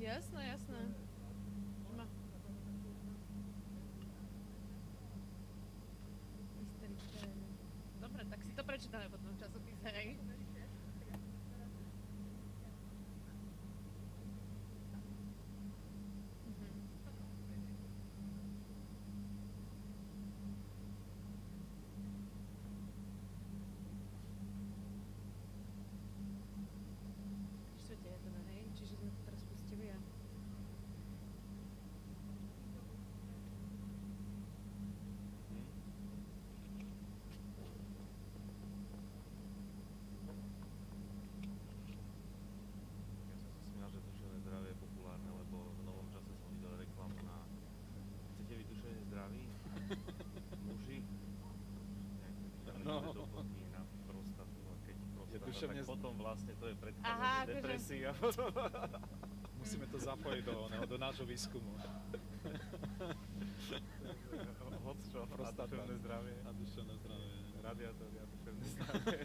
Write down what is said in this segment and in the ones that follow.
Jasné, jasné. Má... Hysterické. Dobre, tak si to prečítame potom v časopise, hej? Svete je teda, hej? Čiže sme to teraz pustili a... Ja som si smial, že duševné zdravie je populárne, lebo v novom čase som videl reklamu na chcete byť duševne zdraví? Muži? Nejaké doplnky na prostatu a keď prostata, tak potom vlastne to je predchádzanie depresí a potom... Musíme to zapojiť do nášho výskumu. Hocčo, a duševné zdravie. A duševné zdravie. Radiátory a duševné zdravie.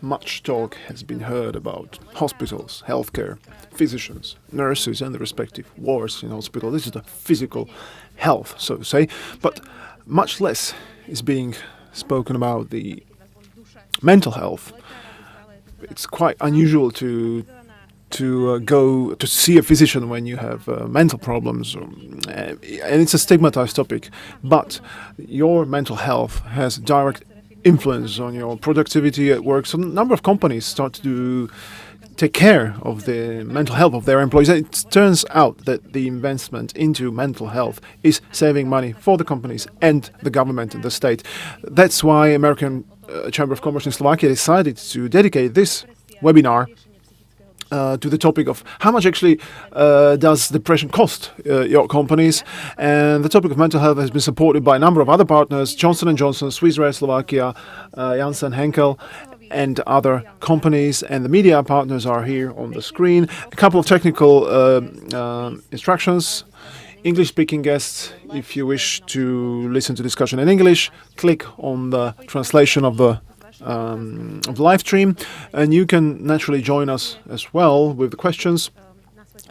much talk has been heard about hospitals, healthcare, physicians, nurses, and the respective wards in hospital. This is the physical health, so to say, but much less is being spoken about the mental health. It's quite unusual to go to see a physician when you have mental problems, and it's a stigmatized topic. But your mental health has direct influence on your productivity at work. So a number of companies start to take care of the mental health of their employees. It turns out that the investment into mental health is saving money for the companies and the government and the state. That's why American Chamber of Commerce in Slovakia decided to dedicate this webinar to the topic of how much actually does depression cost your companies. And the topic of mental health has been supported by a number of other partners: Johnson & Johnson, Swiss Re, Slovakia, Janssen, Henkel, and other companies. And the media partners are here on the screen. A couple of technical instructions. English-speaking guests, if you wish to listen to discussion in English, click on the translation of the live stream, and you can naturally join us as well with the questions.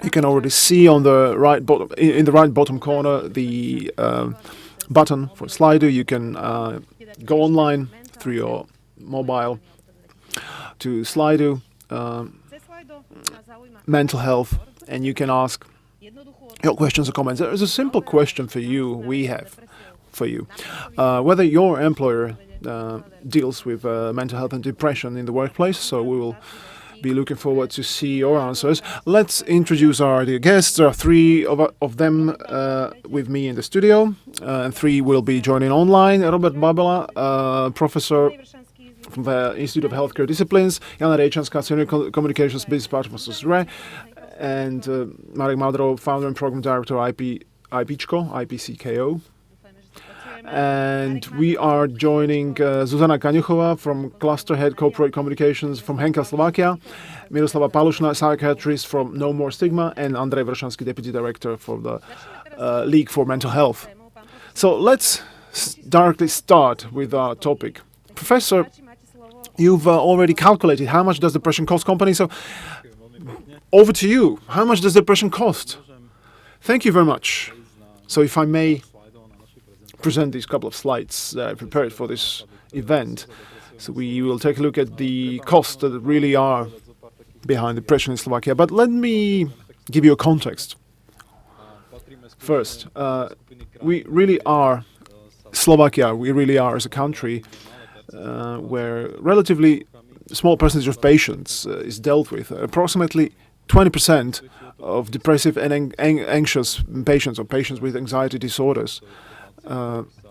You can already see on the right bottom, in the right bottom corner, the button for Slido. You can go online through your mobile to Slido, mental health, and you can ask your questions or comments. There is a simple question for you. We have for you whether your employer deals with mental health and depression in the workplace. So we will be looking forward to see your answers. Let's introduce our dear guests. There are three of them with me in the studio, and three will be joining online. Robert Babela, professor from the Institute of Healthcare Disciplines, Jana Rejčanská, Senior Communications Business Partner for Swiss Re, and Marek Madrov, Founder and Program Director, IPCKO. And we are joining Zuzana Kaňuchová from Cluster Head Corporate Communications from Henkel, Slovakia, Miroslava Palušná, psychiatrist from No More Stigma, and Andrej Vršanský, Deputy Director for the League for Mental Health. So let's directly start with our topic. Professor, you've already calculated how much does depression cost companies. So over to you. How much does depression cost? Thank you very much. So if I may present these couple of slides that I prepared for this event. So we will take a look at the costs that really are behind depression in Slovakia. But let me give you a context. First, we really are, Slovakia, we really are as a country where relatively small percentage of patients is dealt with. Approximately 20% of depressive and anxious patients or patients with anxiety disorders.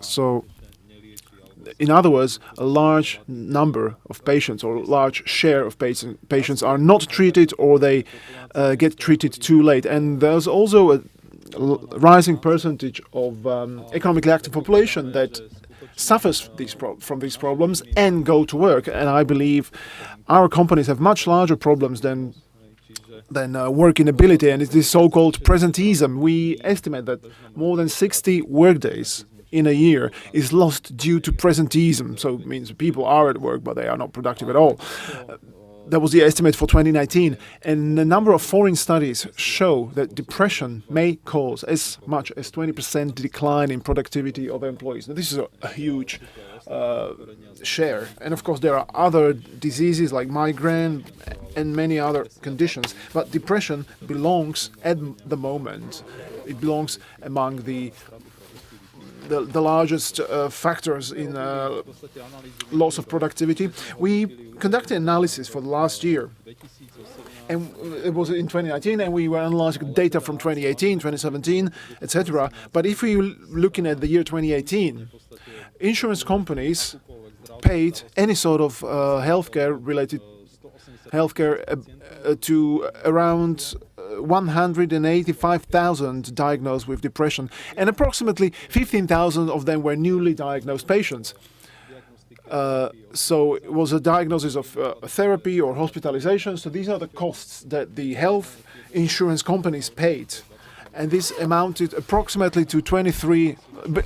So, in other words, a large number of patients or a large share of patients are not treated, or they get treated too late. And there's also a rising percentage of economically active population that suffers from these problems and go to work. And I believe our companies have much larger problems than work inability, and it's this so-called presenteeism. We estimate that more than 60 workdays in a year is lost due to presenteeism. So it means people are at work, but they are not productive at all. That was the estimate for 2019. And a number of foreign studies show that depression may cause as much as 20% decline in productivity of employees. Now, this is a huge share. And of course, there are other diseases like migraine and many other conditions. But depression belongs at the moment. It belongs among the largest factors in loss of productivity. We conducted analysis for the last year, and it was in 2019, and we were analyzing data from 2018, 2017, etc. But if we looking at the year 2018, insurance companies paid any sort of healthcare-related healthcare to around 185,000 diagnosed with depression, and approximately 15,000 of them were newly diagnosed patients. So it was a diagnosis of therapy or hospitalization. So these are the costs that the health insurance companies paid. and this amounted approximately to a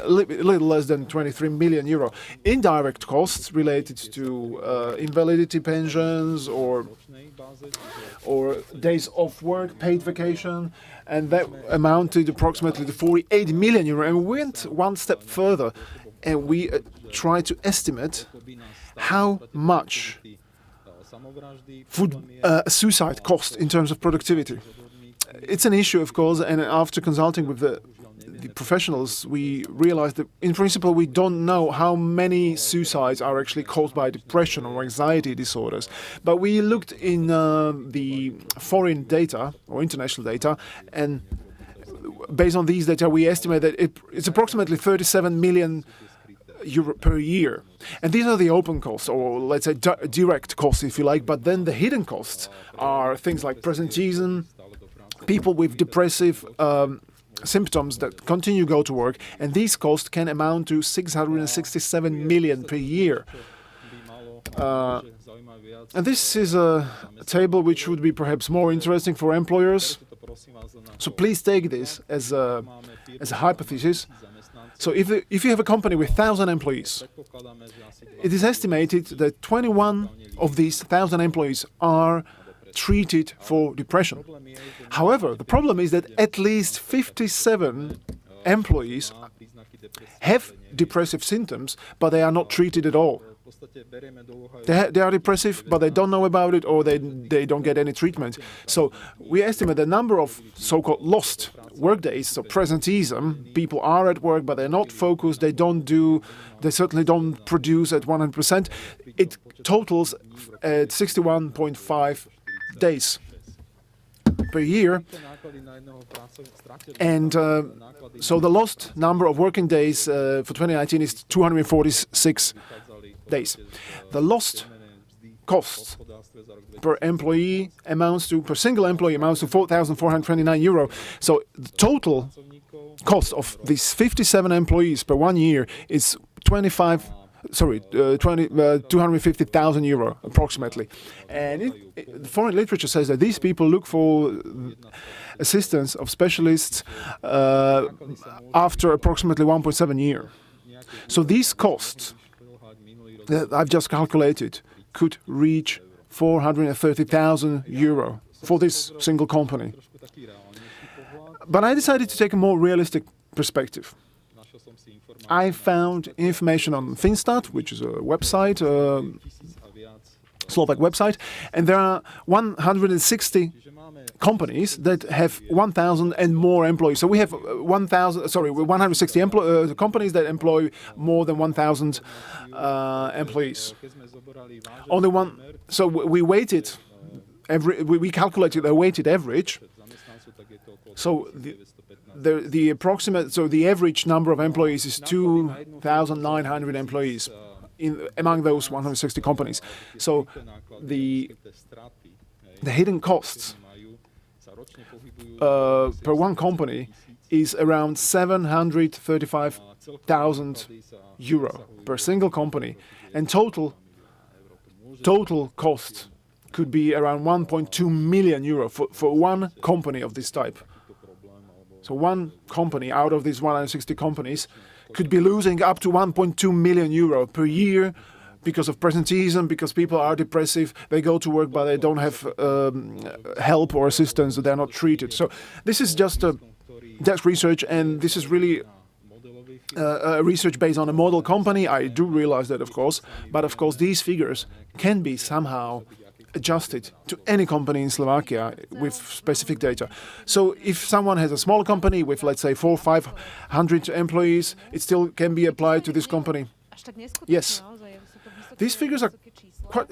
little less than 23 million euro. Indirect costs related to invalidity pensions or days off work, paid vacation, and that amounted approximately to 48 million euro. And we went one step further, and we tried to estimate how much would suicide cost in terms of productivity. It's an issue, of course, and after consulting with the professionals, we realized that in principle we don't know how many suicides are actually caused by depression or anxiety disorders. But we looked in the foreign data or international data, and based on these data we estimate that it's approximately 37 million euro per year. And these are the open costs, or let's say direct costs if you like, but then the hidden costs are things like presenteeism, people with depressive symptoms that continue to go to work, and these costs can amount to 667 million per year. And this is a table which would be perhaps more interesting for employers. So please take this as a hypothesis. So if you have a company with 1,000 employees, it is estimated that 21 of these 1,000 employees are treated for depression. However, the problem is that at least 57 employees have depressive symptoms, but they are not treated at all. They are depressive, but they don't know about it, or they don't get any treatment. So we estimate the number of so-called lost work days, so presenteeism. People are at work, but they're not focused. They certainly don't produce at 100%. It totals at 61.5 days per year. And so the lost number of working days for 2019 is 246 days. The lost costs per employee per single employee amounts to 4,429 euro. So the total cost of these 57 employees per 1 year is 250,000 euro approximately. And the foreign literature says that these people look for assistance of specialists after approximately 1.7 years. So these costs that I've just calculated could reach 430,000 euro for this single company. But I decided to take a more realistic perspective. I found information on Finstat, which is a website, Slovak website, and there are 160 companies that have 1,000 and more employees. So we have 160 companies that employ more than 1,000 employees. Only one. So we weighted we calculated the weighted average. So the average number of employees is 2,900 employees among those 160 companies. So the hidden costs per one company is around 735,000 euro per single company, and total cost could be around 1.2 million euro for one company of this type. So one company out of these 160 companies could be losing up to 1.2 million euro per year because of presenteeism, because people are depressive, they go to work but they don't have help or assistance, they're not treated. So this is just that's research, and this is really research based on a model company. I do realize that, of course, but of course these figures can be somehow adjusted to any company in Slovakia with specific data. So if someone has a small company with, let's say, 400 or 500 employees, it still can be applied to this company. Yes. These figures are quite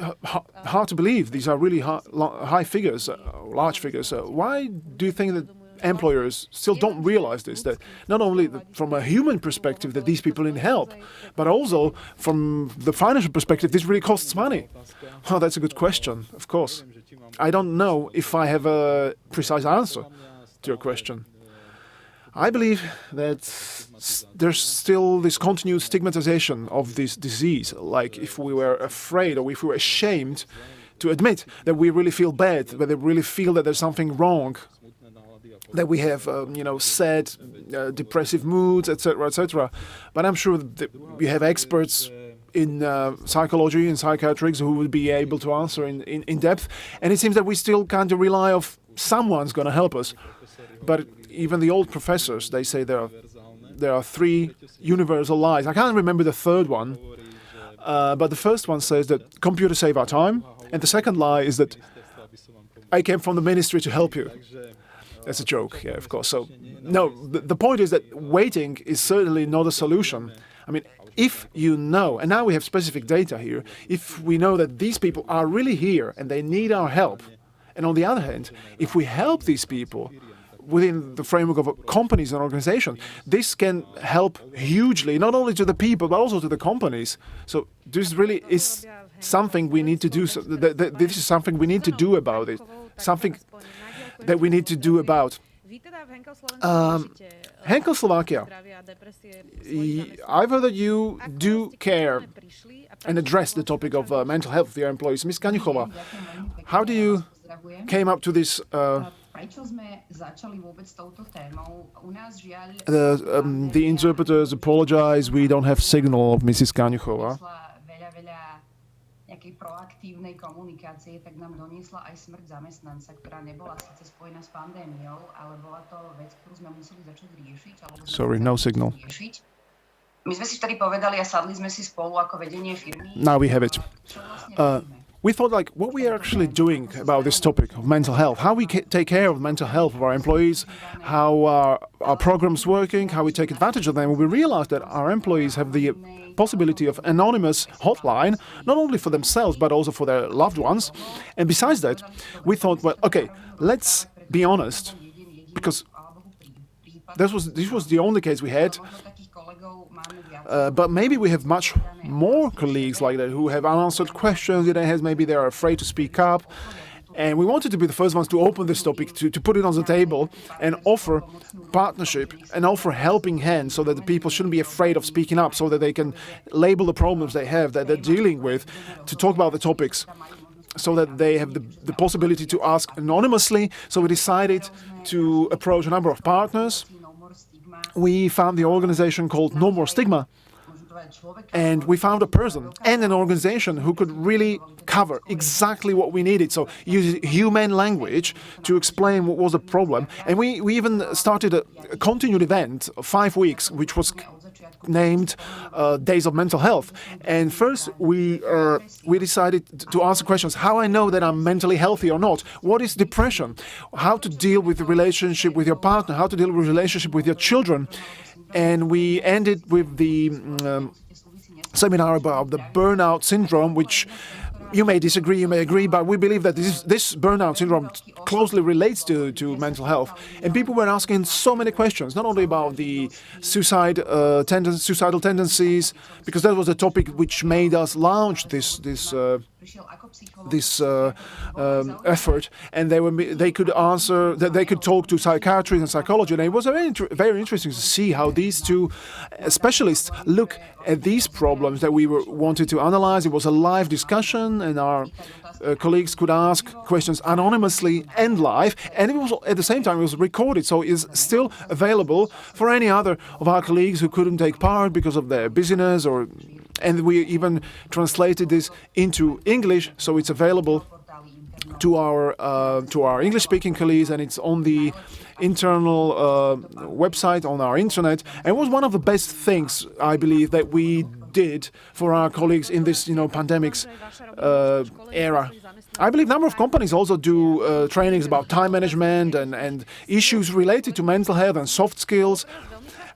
hard to believe. These are really high figures, large figures. Why do you think that employers still don't realize this, that not only from a human perspective that these people need help, but also from the financial perspective, this really costs money? Oh, that's a good question, of course. I don't know if I have a precise answer to your question. I believe that there's still this continued stigmatization of this disease, like if we were afraid or if we were ashamed to admit that we really feel bad, that we really feel that there's something wrong. that we have, sad, depressive moods, etc., etc. But I'm sure that we have experts in psychology and psychiatrics who will be able to answer in depth. And it seems that we still kind of rely on someone's going to help us. But even the old professors, they say there are three universal lies. I can't remember the third one, but the first one says that computers save our time, and the second lie is that I came from the ministry to help you. That's a joke, yeah, of course. So, no, the point is that waiting is certainly not a solution. I mean, if you know, and now we have specific data here, if we know that these people are really here and they need our help, and on the other hand, if we help these people within the framework of companies and organizations, this can help hugely, not only to the people, but also to the companies. So this really is something we need to do. This is something we need to do about it. Something that we need to do about. Henkel Slovakia, I've heard that you do care and address the topic of mental health of your employees. Ms. Kaňuchová, how do you came up to this? The interpreters apologize, we don't have signal of Mrs. Kaňuchová. Nejakej proaktívnej komunikácie, tak nám doniesla aj smrť zamestnanca, ktorá nebola síce spojená s pandémiou, ale bola to vec, ktorú sme museli začať riešiť. Sorry, no signal. My sme si vtedy povedali a sadli sme si spolu ako vedenie firmy. Now we have it. We thought, like, what we are actually doing about this topic of mental health, how we take care of the mental health of our employees, how our programs working, how we take advantage of them. We realized that our employees have the possibility of anonymous hotline, not only for themselves, but also for their loved ones. And besides that, we thought, well, okay, let's be honest, because this was the only case we had. But maybe we have much more colleagues like that who have unanswered questions, maybe they're afraid to speak up. And we wanted to be the first ones to open this topic, to put it on the table and offer partnership and offer helping hands so that the people shouldn't be afraid of speaking up, so that they can label the problems they have, that they're dealing with, to talk about the topics, so that they have the possibility to ask anonymously. So we decided to approach a number of partners. We found the organization called No More Stigma, and we found a person and an organization who could really cover exactly what we needed. So use human language to explain what was the problem. And we even started a continued event of 5 weeks, which was named Days of Mental Health. And first we decided to answer questions: how I know that I'm mentally healthy or not, what is depression, how to deal with the relationship with your partner, how to deal with the relationship with your children. And we ended with the seminar about the burnout syndrome, which you may disagree, you may agree, but we believe that this burnout syndrome closely relates to mental health. And people were asking so many questions, not only about the suicidal tendencies, because that was a topic which made us launch this effort, and they could answer, that they could talk to psychiatrists and psychology, and it was very interesting to see how these two specialists look at these problems that we wanted to analyze. It was a live discussion, and our colleagues could ask questions anonymously and live, and it was at the same time it was recorded, so it's still available for any other of our colleagues who couldn't take part because of their busyness, and we even translated this into English, so it's available to our English-speaking colleagues, and it's on the internal website on our internet. And it was one of the best things, I believe, that we did for our colleagues in this, pandemics era. I believe a number of companies also do trainings about time management and issues related to mental health and soft skills.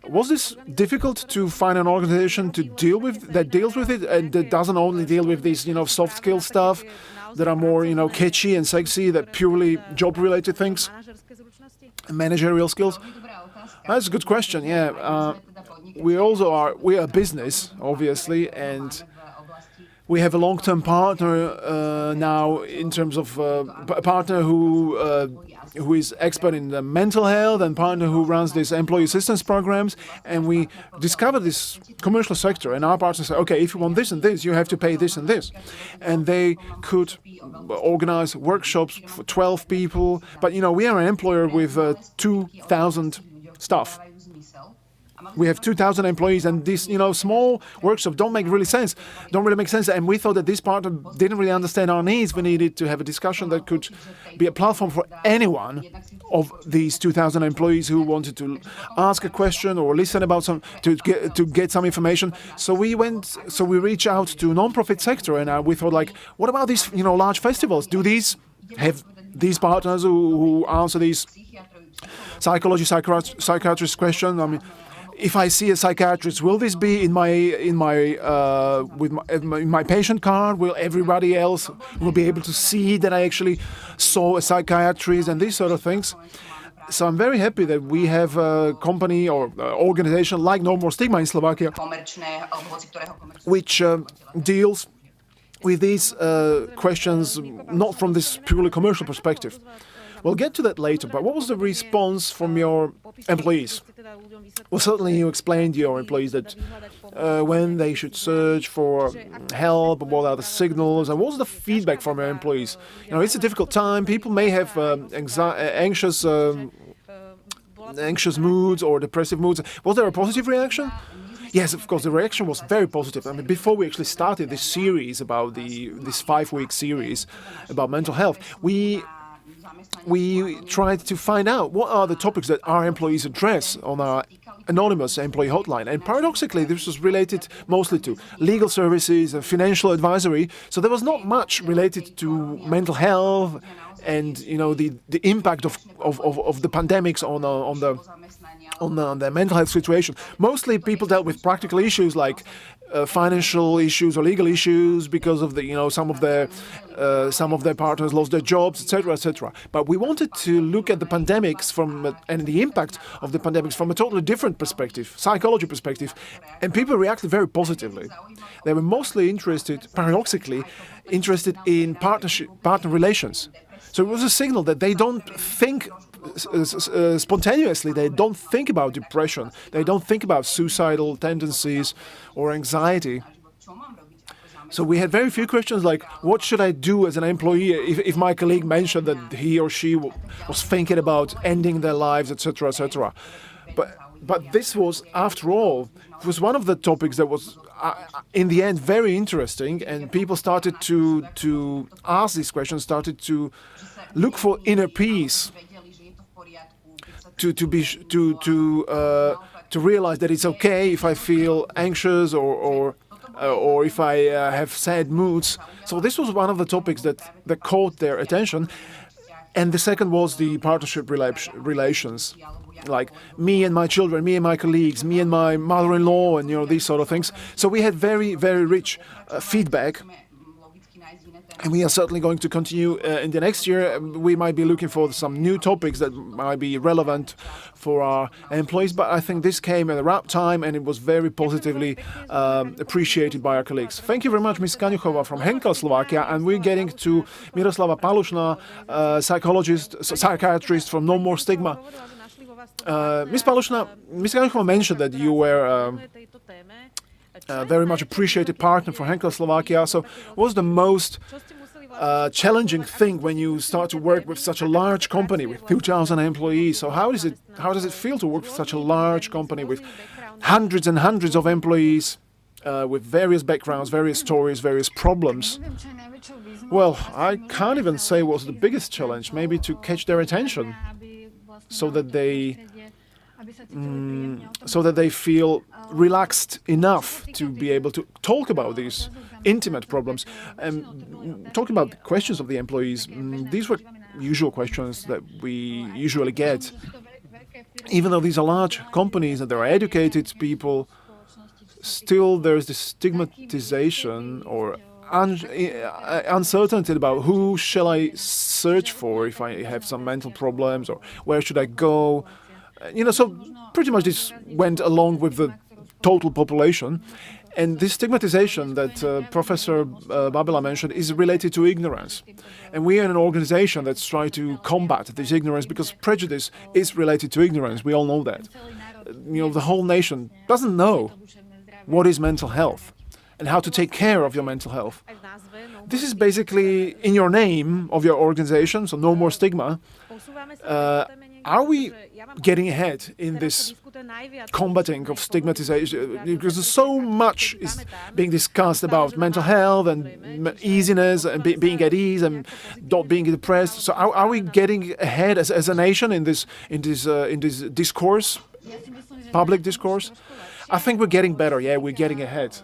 Was this difficult to find an organization to deals with it and that doesn't only deal with these, soft skill stuff that are more, catchy and sexy, that purely job-related things, managerial skills? That's a good question. Yeah, we are a business, obviously, and we have a long-term partner now in terms of a partner who who is expert in mental health and partner who runs these employee assistance programs. And we discovered this commercial sector, and our partner said, okay, if you want this and this, you have to pay this and this. And they could organize workshops for 12 people. But, we are an employer with 2,000 staff. We have 2,000 employees, and these, small workshops don't really make sense. And we thought that this partner didn't really understand our needs. We needed to have a discussion that could be a platform for anyone of these 2,000 employees who wanted to ask a question or listen about to get some information. So we reached out to non-profit sector, and we thought, what about these, large festivals? Do these have these partners who answer these psychiatrist questions? I mean, if I see a psychiatrist, will this be in my patient card? Will everybody else be able to see that I actually saw a psychiatrist and these sort of things? So I'm very happy that we have a company or organization like No More Stigma in Slovakia, which deals with these questions not from this purely commercial perspective. We'll get to that later, but what was the response from your employees? Well, certainly you explained to your employees that when they should search for help, what are the signals, and what was the feedback from your employees? It's a difficult time. People may have anxious moods or depressive moods. Was there a positive reaction? Yes, of course, the reaction was very positive. I mean, before we actually started this series about this 5-week series about mental health, we tried to find out what are the topics that our employees address on our anonymous employee hotline. And paradoxically, this was related mostly to legal services and financial advisory. So there was not much related to mental health and, the impact of the pandemics on the mental health situation. Mostly people dealt with practical issues like financial issues or legal issues because of some of their partners lost their jobs, etc., etc. But we wanted to look at the pandemics and the impact of the pandemics from a totally different perspective, psychology perspective, and people reacted very positively. They were mostly paradoxically interested in partner relations. So it was a signal that they don't think spontaneously. They don't think about depression. They don't think about suicidal tendencies or anxiety. So we had very few questions like, what should I do as an employee if my colleague mentioned that he or she was thinking about ending their lives, etc., etc. But this was, after all, it was one of the topics that was, in the end, very interesting, and people started to ask these questions, started to look for inner peace, to realize that it's okay if I feel anxious or if I have sad moods. So this was one of the topics that caught their attention. And the second was the partnership relations, like me and my children, me and my colleagues, me and my mother-in-law, and these sort of things. So we had very, very rich feedback. And we are certainly going to continue in the next year. We might be looking for some new topics that might be relevant for our employees. But I think this came at the right time, and it was very positively appreciated by our colleagues. Thank you very much, Ms. Kaňuchová from Henkel, Slovakia. And we're getting to Miroslava Palušná, psychiatrist from No More Stigma. Ms. Kaňuchová mentioned that you were very much appreciated partner for Henkel Slovakia. So what was the most challenging thing when you start to work with such a large company with 2,000 employees? So how does it feel to work with such a large company with hundreds and hundreds of employees with various backgrounds, various stories, various problems? Well, I can't even say what's the biggest challenge. Maybe to catch their attention so that they feel relaxed enough to be able to talk about these intimate problems. And talking about the questions of the employees, these were usual questions that we usually get. Even though these are large companies and there are educated people, still there is this stigmatization or uncertainty about who shall I search for if I have some mental problems, or where should I go. So pretty much this went along with the total population. And this stigmatization that Professor Babila mentioned is related to ignorance. And we are an organization that's trying to combat this ignorance because prejudice is related to ignorance. We all know that. The whole nation doesn't know what is mental health and how to take care of your mental health. This is basically in your name of your organization, so no more stigma. Are we getting ahead in this combating of stigmatization? Because so much is being discussed about mental health and easiness and being at ease and not being depressed. So are we getting ahead as a nation in this discourse, public discourse? I think we're getting better. Yeah, we're getting ahead.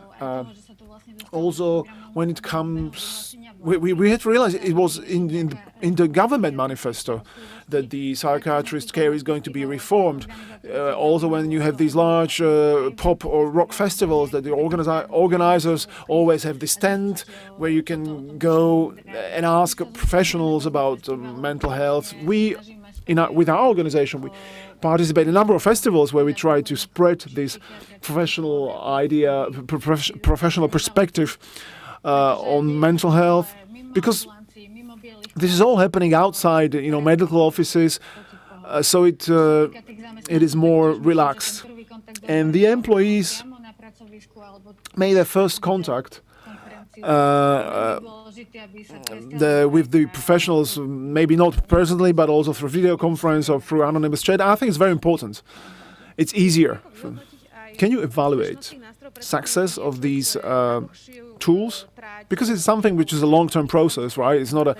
Also, when it comes, we had to realize it was in the government manifesto that the psychiatrist care is going to be reformed. Also, when you have these large pop or rock festivals, that the organizers always have this tent where you can go and ask professionals about mental health. With our organization, we participate in a number of festivals where we try to spread this professional idea, professional perspective on mental health, because this is all happening outside, medical offices, so it is more relaxed, and the employees made their first contact with the professionals, maybe not personally, but also through video conference or through anonymous chat. I think it's very important. It's easier. Can you evaluate success of these tools? Because it's something which is a long-term process, right? It's not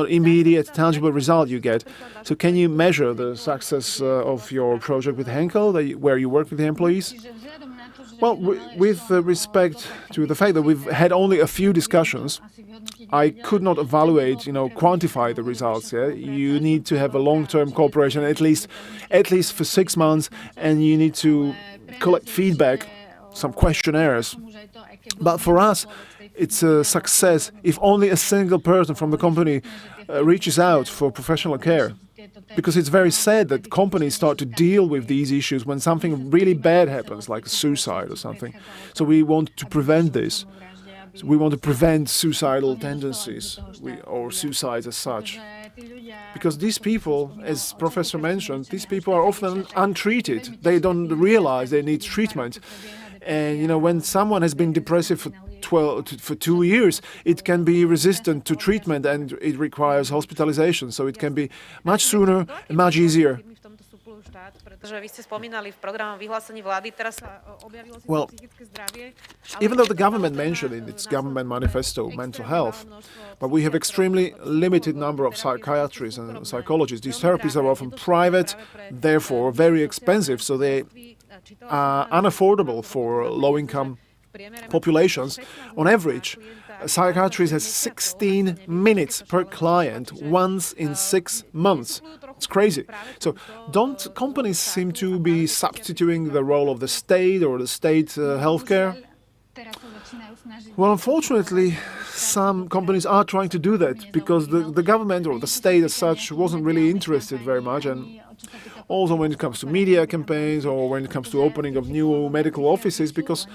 immediate, tangible result you get. So can you measure the success of your project with Henkel, where you work with the employees? Well, with respect to the fact that we've had only a few discussions, I could not evaluate, quantify the results. Yeah, you need to have a long-term cooperation, at least for 6 months, and you need to collect feedback, some questionnaires. But for us, it's a success if only a single person from the company reaches out for professional care. Because it's very sad that companies start to deal with these issues when something really bad happens, like a suicide or something. So we want to prevent this. So we want to prevent suicidal tendencies or suicides as such. Because these people, as Professor mentioned, these people are often untreated. They don't realize they need treatment. And when someone has been depressive for 2 years, it can be resistant to treatment and it requires hospitalization. So it can be much sooner and much easier. Well, even though the government mentioned in its government manifesto mental health, but we have extremely limited number of psychiatrists and psychologists. These therapies are often private, therefore very expensive, so they are unaffordable for low-income populations. On average, a psychiatrist has 16 minutes per client once in 6 months. It's crazy. So don't companies seem to be substituting the role of the state or the state healthcare? Well, unfortunately, some companies are trying to do that because the government or the state as such wasn't really interested very much. And also when it comes to media campaigns or when it comes to opening of new medical offices, because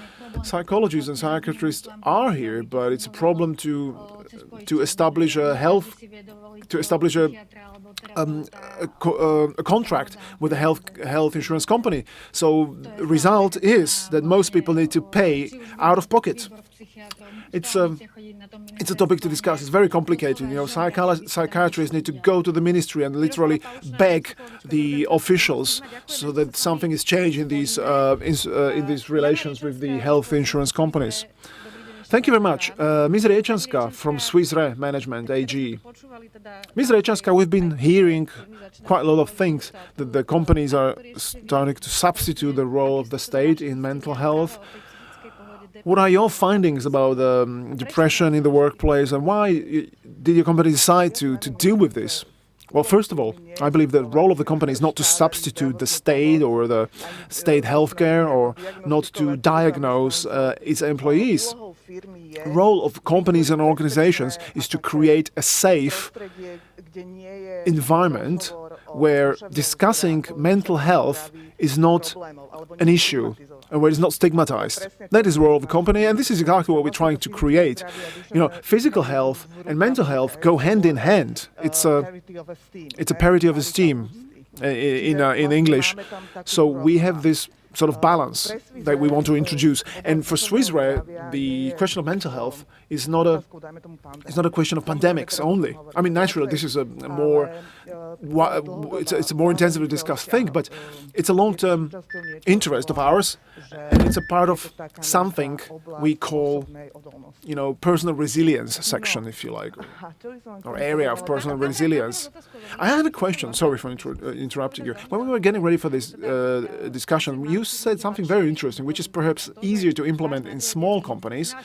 psychologists and psychiatrists are here, but it's a problem to establish a contract with a health insurance company. So the result is that most people need to pay out of pocket. It's a topic to discuss. It's very complicated. Psychiatrists need to go to the ministry and literally beg the officials so that something is changed in these relations with the health insurance companies. Thank you very much. Ms. Riečanská from Swiss Re Management AG. Ms. Riečanská, we've been hearing quite a lot of things that the companies are starting to substitute the role of the state in mental health. What are your findings about depression in the workplace, and why did your company decide to deal with this? Well, first of all, I believe the role of the company is not to substitute the state or the state healthcare or not to diagnose its employees. The role of companies and organizations is to create a safe environment where discussing mental health is not an issue, and where it's not stigmatized. That is the role of the company, and this is exactly what we're trying to create. Physical health and mental health go hand in hand. It's a parity of esteem in English. So we have this sort of balance that we want to introduce. And for Swiss Re, the question of mental health is not a question of pandemics only. I mean, naturally, this is it's a more intensively discussed thing, but it's a long-term interest of ours, and it's a part of something we call, personal resilience section, if you like, or area of personal resilience. I have a question. Sorry for interrupting you. When we were getting ready for this discussion, you said something very interesting, which is perhaps easier to implement in small companies,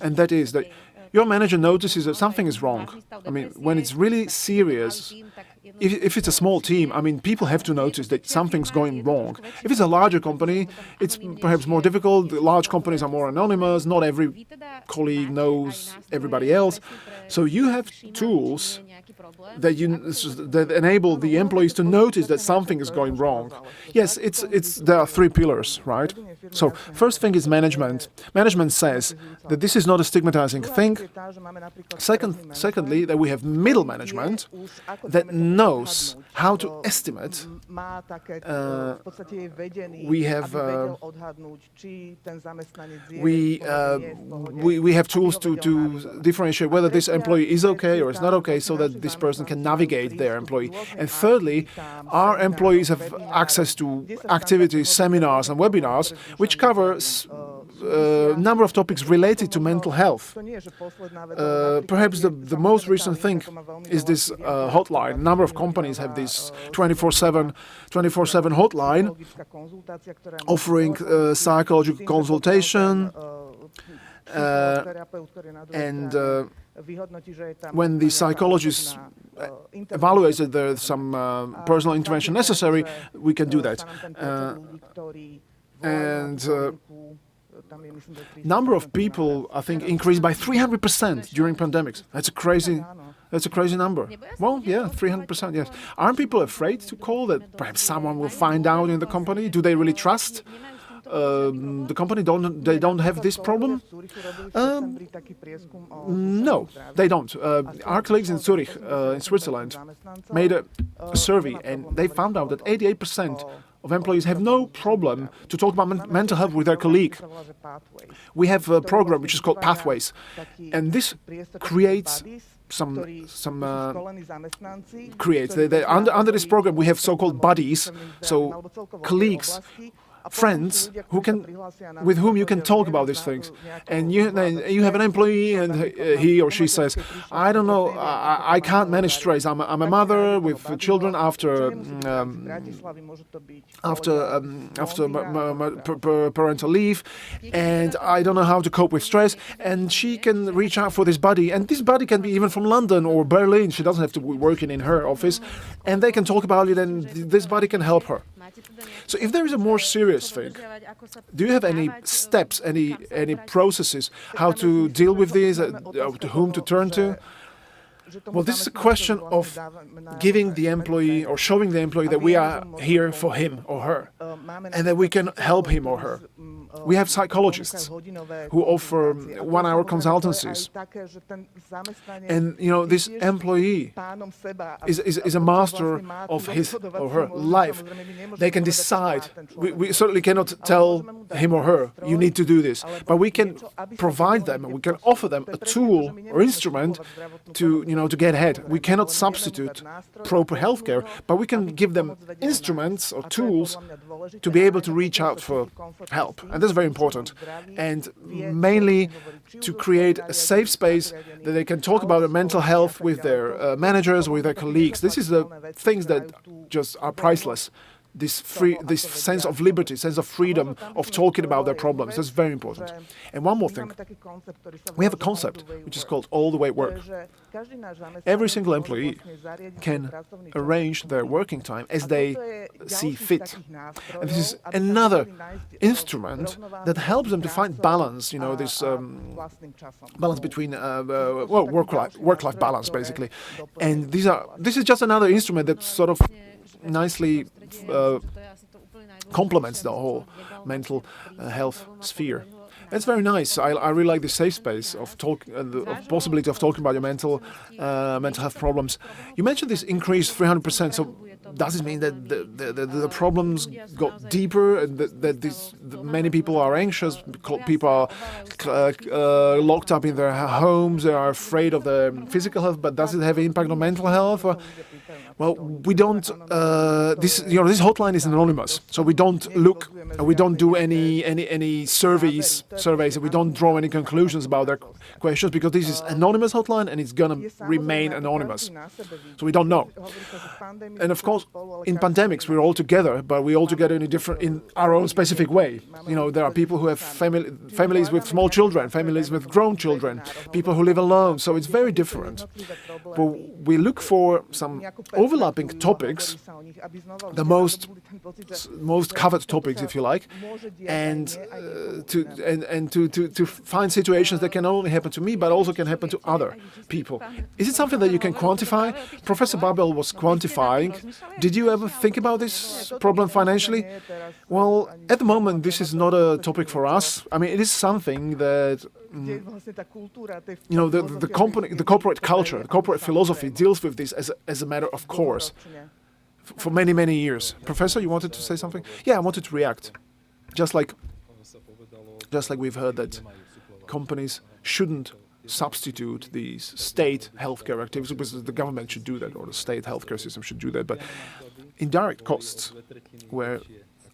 and that is that your manager notices that something is wrong. I mean, when it's really serious, if it's a small team, I mean, people have to notice that something's going wrong. If it's a larger company, it's perhaps more difficult. The large companies are more anonymous. Not every colleague knows everybody else. So you have tools that enable the employees to notice that something is going wrong. Yes, there are three pillars, right? So first thing is management. Management says that this is not a stigmatizing thing. Secondly, that we have middle management that knows how to estimate. We have tools to differentiate whether this employee is okay or is not okay, so that this person can navigate their employee. And thirdly, our employees have access to activities, seminars and webinars which cover a number of topics related to mental health. Perhaps the most recent thing is this hotline. A number of companies have this 24/7 hotline offering psychological consultation, and when the psychologist evaluates that there's some personal intervention necessary, we can do that. Number of people, I think, increased by 300% during pandemics. That's a crazy number. Well, yeah, 300%, yes. Aren't people afraid to call that perhaps someone will find out in the company? Do they really trust the company? They don't have this problem? No, they don't. Our colleagues in Zurich, in Switzerland, made a survey, and they found out that 88% of employees have no problem to talk about mental health with their colleague. We have a program which is called Pathways, and this creates under this program we have so-called buddies, so colleagues, friends with whom you can talk about these things. And you have an employee, and he or she says, "I don't know, I can't manage stress. I'm a mother with children after parental leave, and I don't know how to cope with stress." And she can reach out for this buddy, and this buddy can be even from London or Berlin. She doesn't have to be working in her office, and they can talk about it, and this buddy can help her. So if there is a more serious thing, do you have any steps, any processes, how to deal with these, to whom to turn to? Well, this is a question of giving the employee or showing the employee that we are here for him or her, and that we can help him or her. We have psychologists who offer 1-hour consultancies. And, this employee is a master of his or her life. They can decide. We certainly cannot tell him or her, you need to do this. But we can provide them, we can offer them a tool or instrument to get ahead. We cannot substitute proper healthcare, but we can give them instruments or tools to be able to reach out for help. And that's very important. And mainly to create a safe space that they can talk about their mental health with their managers, with their colleagues. This is the things that just are priceless. This sense of liberty, sense of freedom of talking about their problems. That's very important. And one more thing. We have a concept which is called all-the-way work. Every single employee can arrange their working time as they see fit. And this is another instrument that helps them to find balance, this balance between work-life balance, basically. And this is just another instrument that sort of nicely complements the whole mental health sphere. It's very nice. I really like the safe space of of possibility of talking about your mental health problems. You mentioned this increase 300%. So does it mean that the problems got deeper and that many people are anxious? People are locked up in their homes. They are afraid of their physical health. But does it have an impact on mental health? Well, we don't. This hotline is anonymous, so we don't look. We don't do any surveys. We don't draw any conclusions about their questions because this is anonymous hotline and it's gonna remain anonymous. So we don't know. And of course, in pandemics we're all together, but we all together in our own specific way. There are people who have families with small children, families with grown children, people who live alone. So it's very different. But we look for some overlapping topics, the most covered topics, if you like, and to find situations that can only happen to me, but also can happen to other people. Is it something that you can quantify? Professor Babel was quantifying. Did you ever think about this problem financially? Well, at the moment, this is not a topic for us. I mean, it is something that the corporate culture, the corporate philosophy deals with this as a matter of course for many years. Professor, you wanted to say something? Yeah, I wanted to react. Just like we've heard that companies shouldn't substitute these state healthcare activities, because the government should do that, or the state healthcare system should do that. But indirect costs were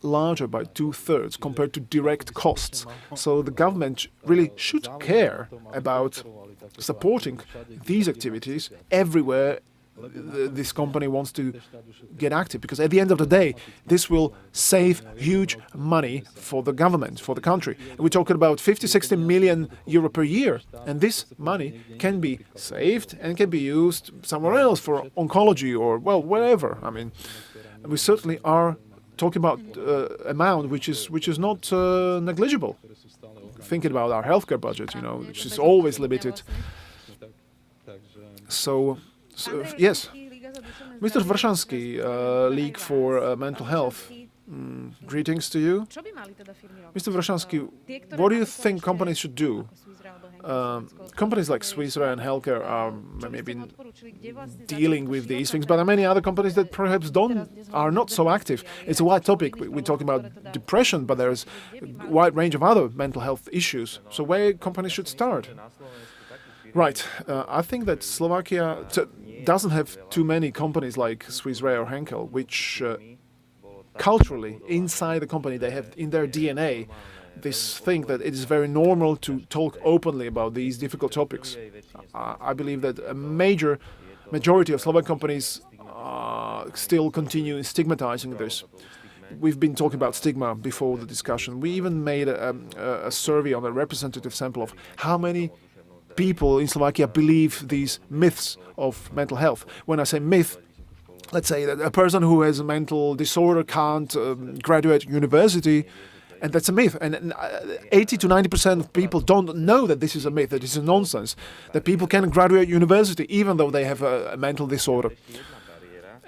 larger by 2/3 compared to direct costs. So the government really should care about supporting these activities everywhere this company wants to get active, because at the end of the day, this will save huge money for the government, for the country. And we're talking about 50-60 million euro per year, and this money can be saved and can be used somewhere else for oncology or, well, wherever. I mean, we certainly are talking about amount which is not negligible. Thinking about our healthcare budget, which is always limited. So yes, Mr. Vršanský, League for Mental Health. Greetings to you. Mr. Vršanský, what do you think companies should do? Companies like Swiss Re and Healthcare are maybe dealing with these things, but there are many other companies that perhaps are not so active. It's a wide topic. We're talking about depression, but there's a wide range of other mental health issues. So where companies should start? Right. I think that Slovakia doesn't have too many companies like Swiss Re or Henkel, which culturally, inside the company, they have in their DNA this thing that it is very normal to talk openly about these difficult topics. I believe that a majority of Slovak companies still continue stigmatizing this. We've been talking about stigma before the discussion. We even made a survey on a representative sample of how many people in Slovakia believe these myths of mental health. When I say myth, let's say that a person who has a mental disorder can't graduate university, and that's a myth. And 80 to 90% of people don't know that this is a myth, that this is nonsense, that people can graduate university even though they have a mental disorder.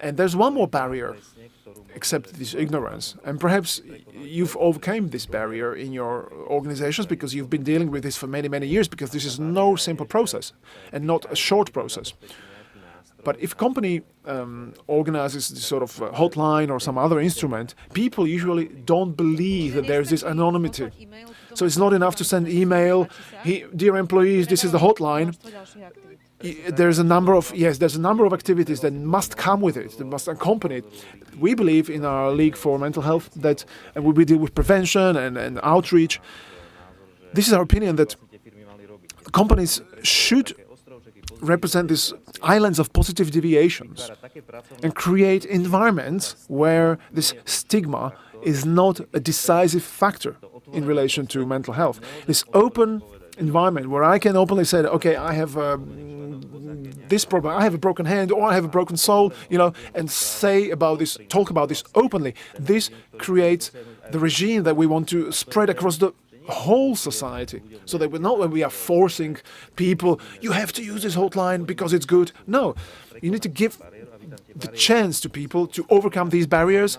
And there's one more barrier, except this ignorance. And perhaps you've overcome this barrier in your organizations because you've been dealing with this for many years, because this is no simple process and not a short process. But if a company organizes this sort of hotline or some other instrument, people usually don't believe that there's this anonymity. So it's not enough to send email, dear employees, this is the hotline. There's a number of activities that must come with it, that must accompany it. We believe in our League for Mental Health that, and we deal with prevention and outreach. This is our opinion, that companies should represent these islands of positive deviations and create environments where this stigma is not a decisive factor in relation to mental health. This open environment where I can openly say, okay, I have this problem, I have a broken hand, or I have a broken soul, and talk about this openly. This creates the regime that we want to spread across the whole society. So that we're not when we are forcing people, you have to use this hotline because it's good. No, you need to give the chance to people to overcome these barriers,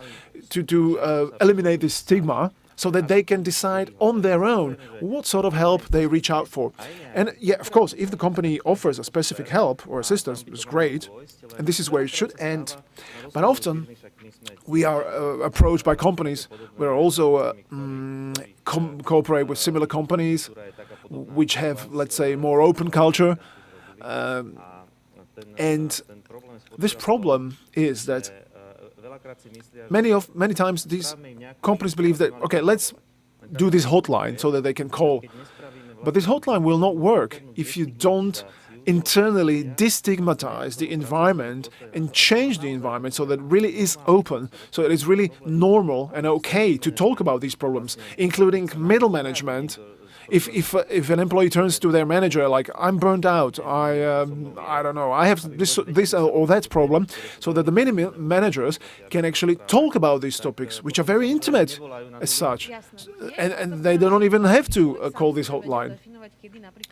to eliminate this stigma, so that they can decide on their own what sort of help they reach out for. And yeah, of course, if the company offers a specific help or assistance, it's great, and this is where it should end. But often we are approached by companies. We're also cooperate with similar companies which have, let's say, more open culture. And this problem is that many times these companies believe that, okay, let's do this hotline so that they can call. But this hotline will not work if you don't internally destigmatize the environment and change the environment so that it really is open, so that it's really normal and okay to talk about these problems, including middle management. If an employee turns to their manager like, I'm burned out, I don't know, I have this or that problem, so that the mini managers can actually talk about these topics, which are very intimate as such, and they don't even have to call this hotline.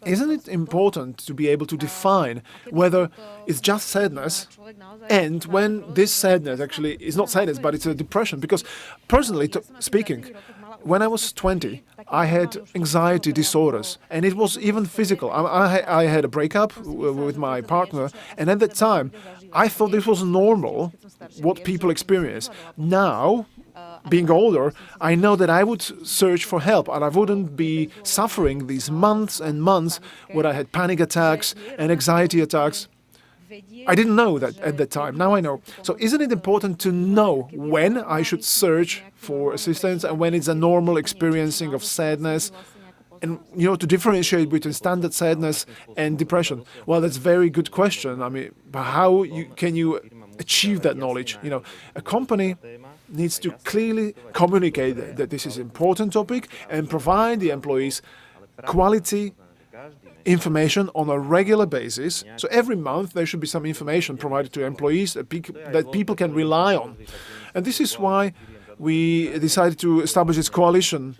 Isn't it important to be able to define whether it's just sadness and when this sadness actually is not sadness, but it's a depression? Because personally speaking, when I was 20, I had anxiety disorders, and it was even physical. I had a breakup with my partner, and at that time, I thought this was normal, what people experience. Now, being older, I know that I would search for help, and I wouldn't be suffering these months and months where I had panic attacks and anxiety attacks. I didn't know that at that time. Now I know. So isn't it important to know when I should search for assistance and when it's a normal experiencing of sadness, and to differentiate between standard sadness and depression? Well, that's a very good question. I mean, how can you achieve that knowledge? A company needs to clearly communicate that this is an important topic and provide the employees quality information on a regular basis. So every month there should be some information provided to employees that people can rely on. And this is why we decided to establish this coalition,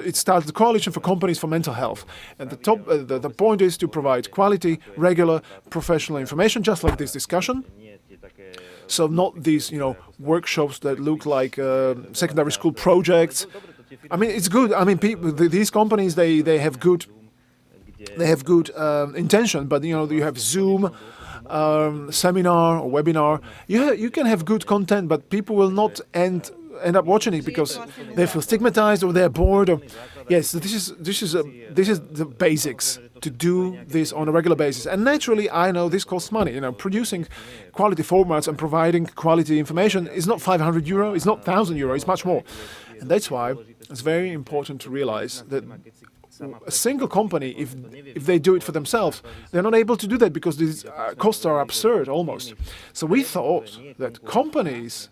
it started the Coalition for Companies for Mental Health. And the point is to provide quality, regular, professional information, just like this discussion. So not these, workshops that look like secondary school projects. I mean, it's good. I mean, these companies, they have good intention, but you have Zoom, seminar or webinar. You can have good content, but people will not end up watching it because they feel stigmatized or they're bored. Yes, this is the basics to do this on a regular basis. And naturally, I know this costs money. Producing quality formats and providing quality information is not 500 euro, it's not 1,000 euro, it's much more. And that's why it's very important to realize that a single company, if they do it for themselves, they're not able to do that because these costs are absurd almost. So we thought that companies,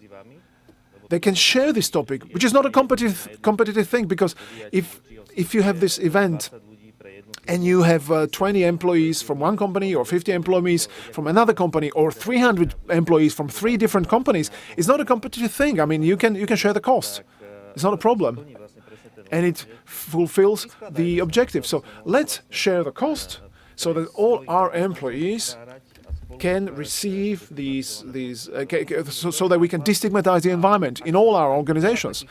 they can share this topic, which is not a competitive thing, because if you have this event and you have 20 employees from one company or 50 employees from another company or 300 employees from 3 different companies, it's not a competitive thing. I mean, you can share the cost. It's not a problem. And it fulfills the objective. So let's share the cost so that all our employees can receive these so that we can destigmatize the environment in all our organizations.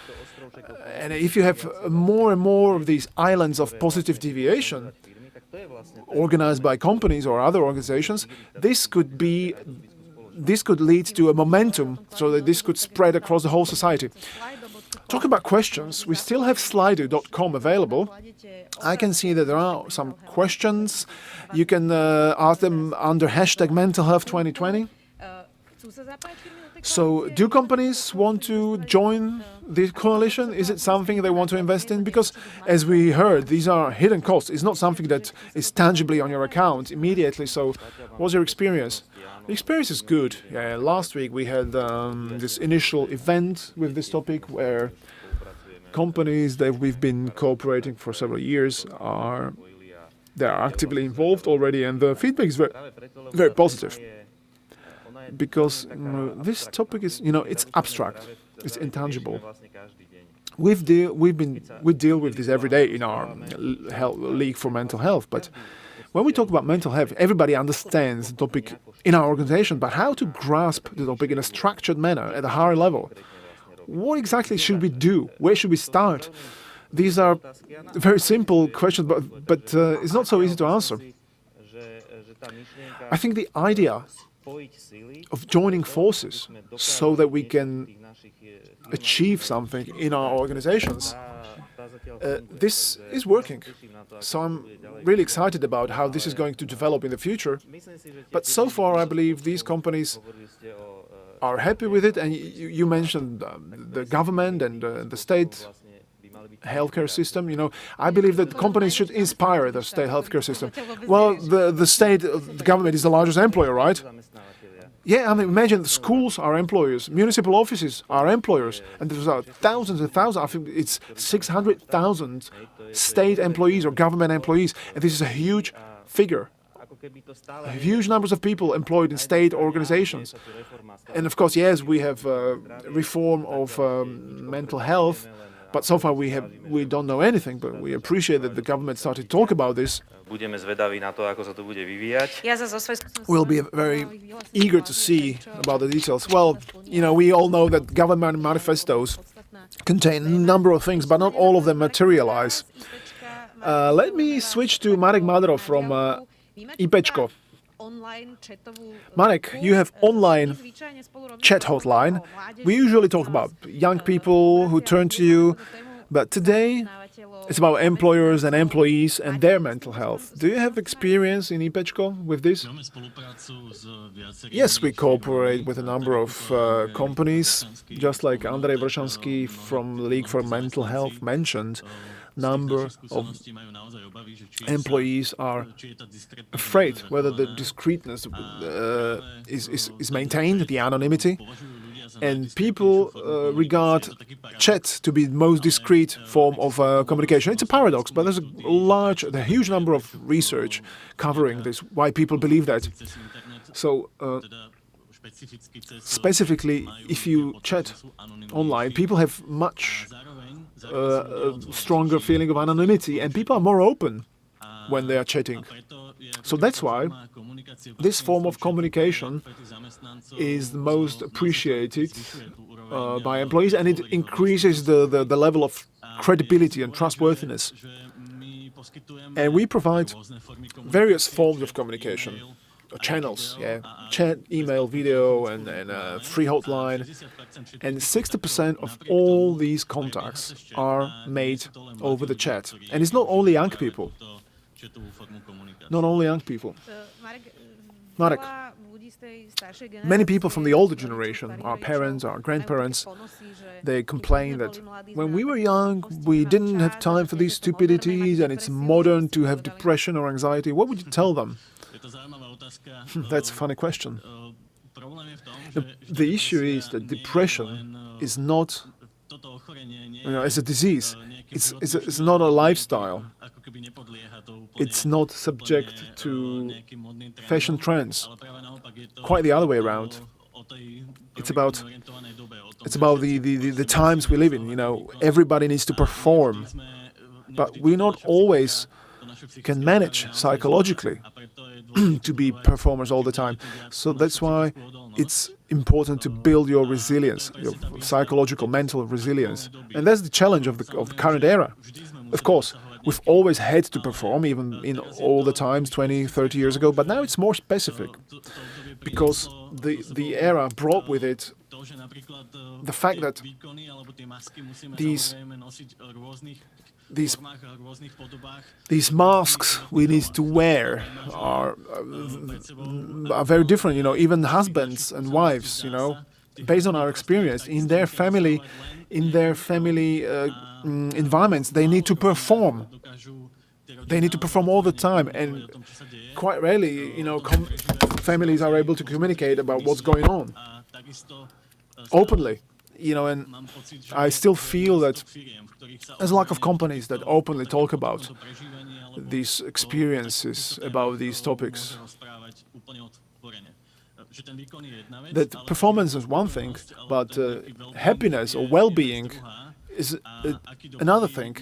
And if you have more and more of these islands of positive deviation organized by companies or other organizations, this could lead to a momentum so that this could spread across the whole society. Talking about questions, we still have slido.com available. I can see that there are some questions. You can ask them under hashtag Mental Health 2020. So do companies want to join the coalition? Is it something they want to invest in? Because as we heard, these are hidden costs. It's not something that is tangibly on your account immediately. So what's your experience? The experience is good. Last week we had this initial event with this topic where companies that we've been cooperating for several years they are actively involved already, and the feedback is very, very positive. Because this topic is, it's abstract, it's intangible. we deal with this every day in our League for Mental Health. But when we talk about mental health, everybody understands the topic in our organization. But how to grasp the topic in a structured manner at a higher level? What exactly should we do? Where should we start? These are very simple questions, but it's not so easy to answer. I think the idea of joining forces so that we can achieve something in our organizations, this is working. So I'm really excited about how this is going to develop in the future. But so far, I believe these companies are happy with it. And you mentioned the government and the state healthcare system. I believe that companies should inspire the state healthcare system. Well, the government is the largest employer, right? Yeah, I mean, imagine the schools are employers, municipal offices are employers, and there's thousands and thousands, I think it's 600,000 state employees or government employees, and this is a huge figure. Huge numbers of people employed in state organizations. And of course, yes, we have reform of mental health, but so far we don't know anything, but we appreciate that the government started to talk about this. We'll be very eager to see about the details. Well, we all know that government manifestos contain a number of things, but not all of them materialize. Let me switch to Marek Maderov from IPčko. Marek, you have online chat hotline. We usually talk about young people who turn to you, but today it's about employers and employees and their mental health. Do you have experience in IPčko with this? Yes, we cooperate with a number of companies, just like Andrej Vršanský from the League for Mental Health mentioned. Number of employees are afraid whether the discreetness is maintained, the anonymity, and people regard chat to be the most discreet form of communication. It's a paradox, but there's a huge number of research covering this, why people believe that. So, specifically, if you chat online, people have much stronger feeling of anonymity, and people are more open when they are chatting. So that's why this form of communication is the most appreciated by employees, and it increases the level of credibility and trustworthiness. And we provide various forms of communication. Channels, chat, email, video, and free hotline. And 60% of all these contacts are made over the chat. And it's not only young people. Not only young people. Marek, many people from the older generation, our parents, our grandparents, they complain that when we were young, we didn't have time for these stupidities, and it's modern to have depression or anxiety. What would you tell them? That's a funny question. The issue is that depression is not, as a disease. It's not a lifestyle. It's not subject to fashion trends. Quite the other way around. It's about the times we live in. Everybody needs to perform, but we not always can manage psychologically to be performers all the time. So that's why it's important to build your resilience, your psychological, mental resilience. And that's the challenge of the current era. Of course, we've always had to perform, even in all the times 20, 30 years ago, but now it's more specific, because the era brought with it the fact that these masks we need to wear are very different. Even husbands and wives, based on our experience in their family environments, they need to perform. They need to perform all the time, and quite rarely, families are able to communicate about what's going on openly. And I still feel that there's a lack of companies that openly talk about these experiences, about these topics. That performance is one thing, but happiness or well-being is another thing.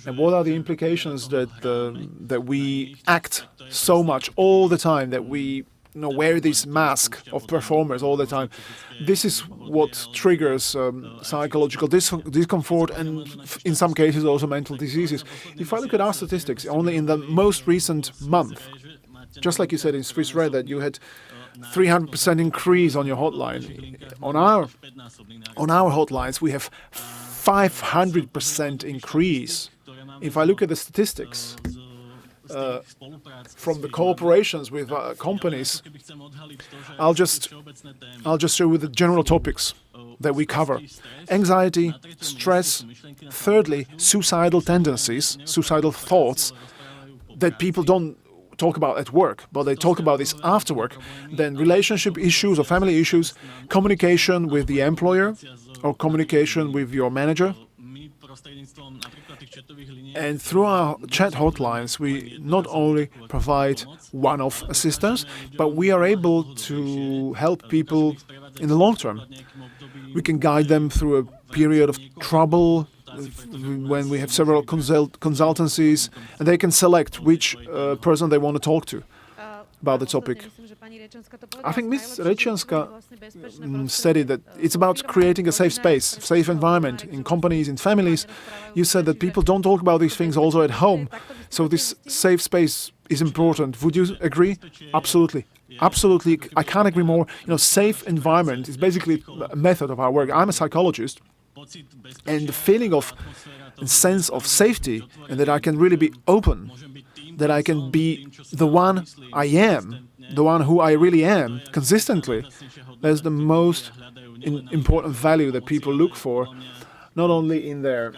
And what are the implications that we act so much all the time, that we wear this mask of performers all the time? This is what triggers psychological discomfort and in some cases also mental diseases. If I look at our statistics, only in the most recent month, just like you said in Swiss Red that you had 300% increase on your hotline. On our hotlines, we have 500% increase. If I look at the statistics from the cooperations with companies, I'll just show you the general topics that we cover: anxiety, stress. Thirdly, suicidal tendencies, suicidal thoughts that people don't talk about at work, but they talk about this after work. Then relationship issues or family issues, communication with the employer or communication with your manager. And through our chat hotlines, we not only provide one-off assistance, but we are able to help people in the long term. We can guide them through a period of trouble, when we have several consultancies, and they can select which person they want to talk to about the topic. I think Ms. Rečianska said it, that it's about creating a safe space, safe environment in companies, in families. You said that people don't talk about these things also at home, so this safe space is important. Would you agree? Absolutely. Absolutely, I can't agree more. Safe environment is basically a method of our work. I'm a psychologist, and the feeling of and sense of safety, and that I can really be open, that I can be the one I am, the one who I really am, consistently, that's the most important value that people look for, not only in their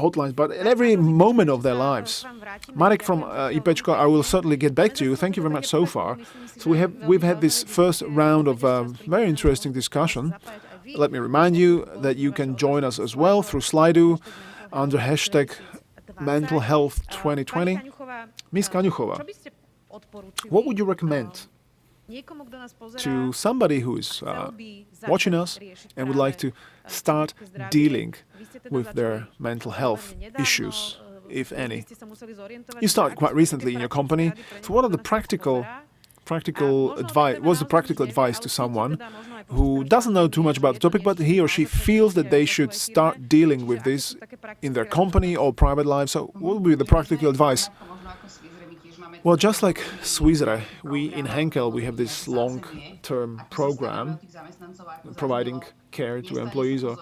hotlines, but at every moment of their lives. Marek from IPčko, I will certainly get back to you. Thank you very much so far. So we've had this first round of very interesting discussion. Let me remind you that you can join us as well through Slido under hashtag Mental Health 2020. Ms. Kaňuchová, what would you recommend to somebody who is watching us and would like to start dealing with their mental health issues, if any? You started quite recently in your company. So what are the practical advice? What's the practical advice to someone who doesn't know too much about the topic, but he or she feels that they should start dealing with this in their company or private life? So what would be the practical advice? Well, just like Swissre, we in Henkel, we have this long-term program providing care to employees or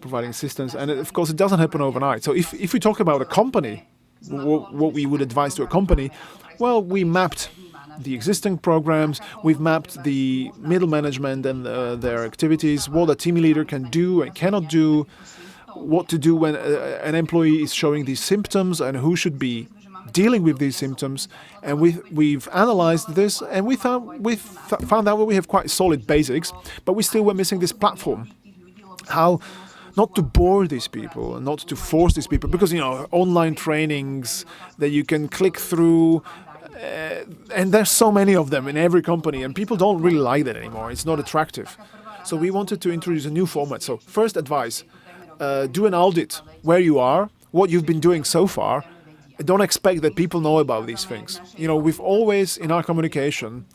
providing assistance. And of course, it doesn't happen overnight. So if we talk about a company, what we would advise to a company, well, we mapped the existing programs, we've mapped the middle management and their activities, what a team leader can do and cannot do, what to do when an employee is showing these symptoms and who should be dealing with these symptoms. And we've analyzed this, and we found out that we have quite solid basics, but we still were missing this platform. How not to bore these people and not to force these people, because online trainings that you can click through, and there's so many of them in every company, and people don't really like that anymore. It's not attractive. So we wanted to introduce a new format. So first advice, do an audit where you are, what you've been doing so far. Don't expect that people know about these things. We've always, in our communication,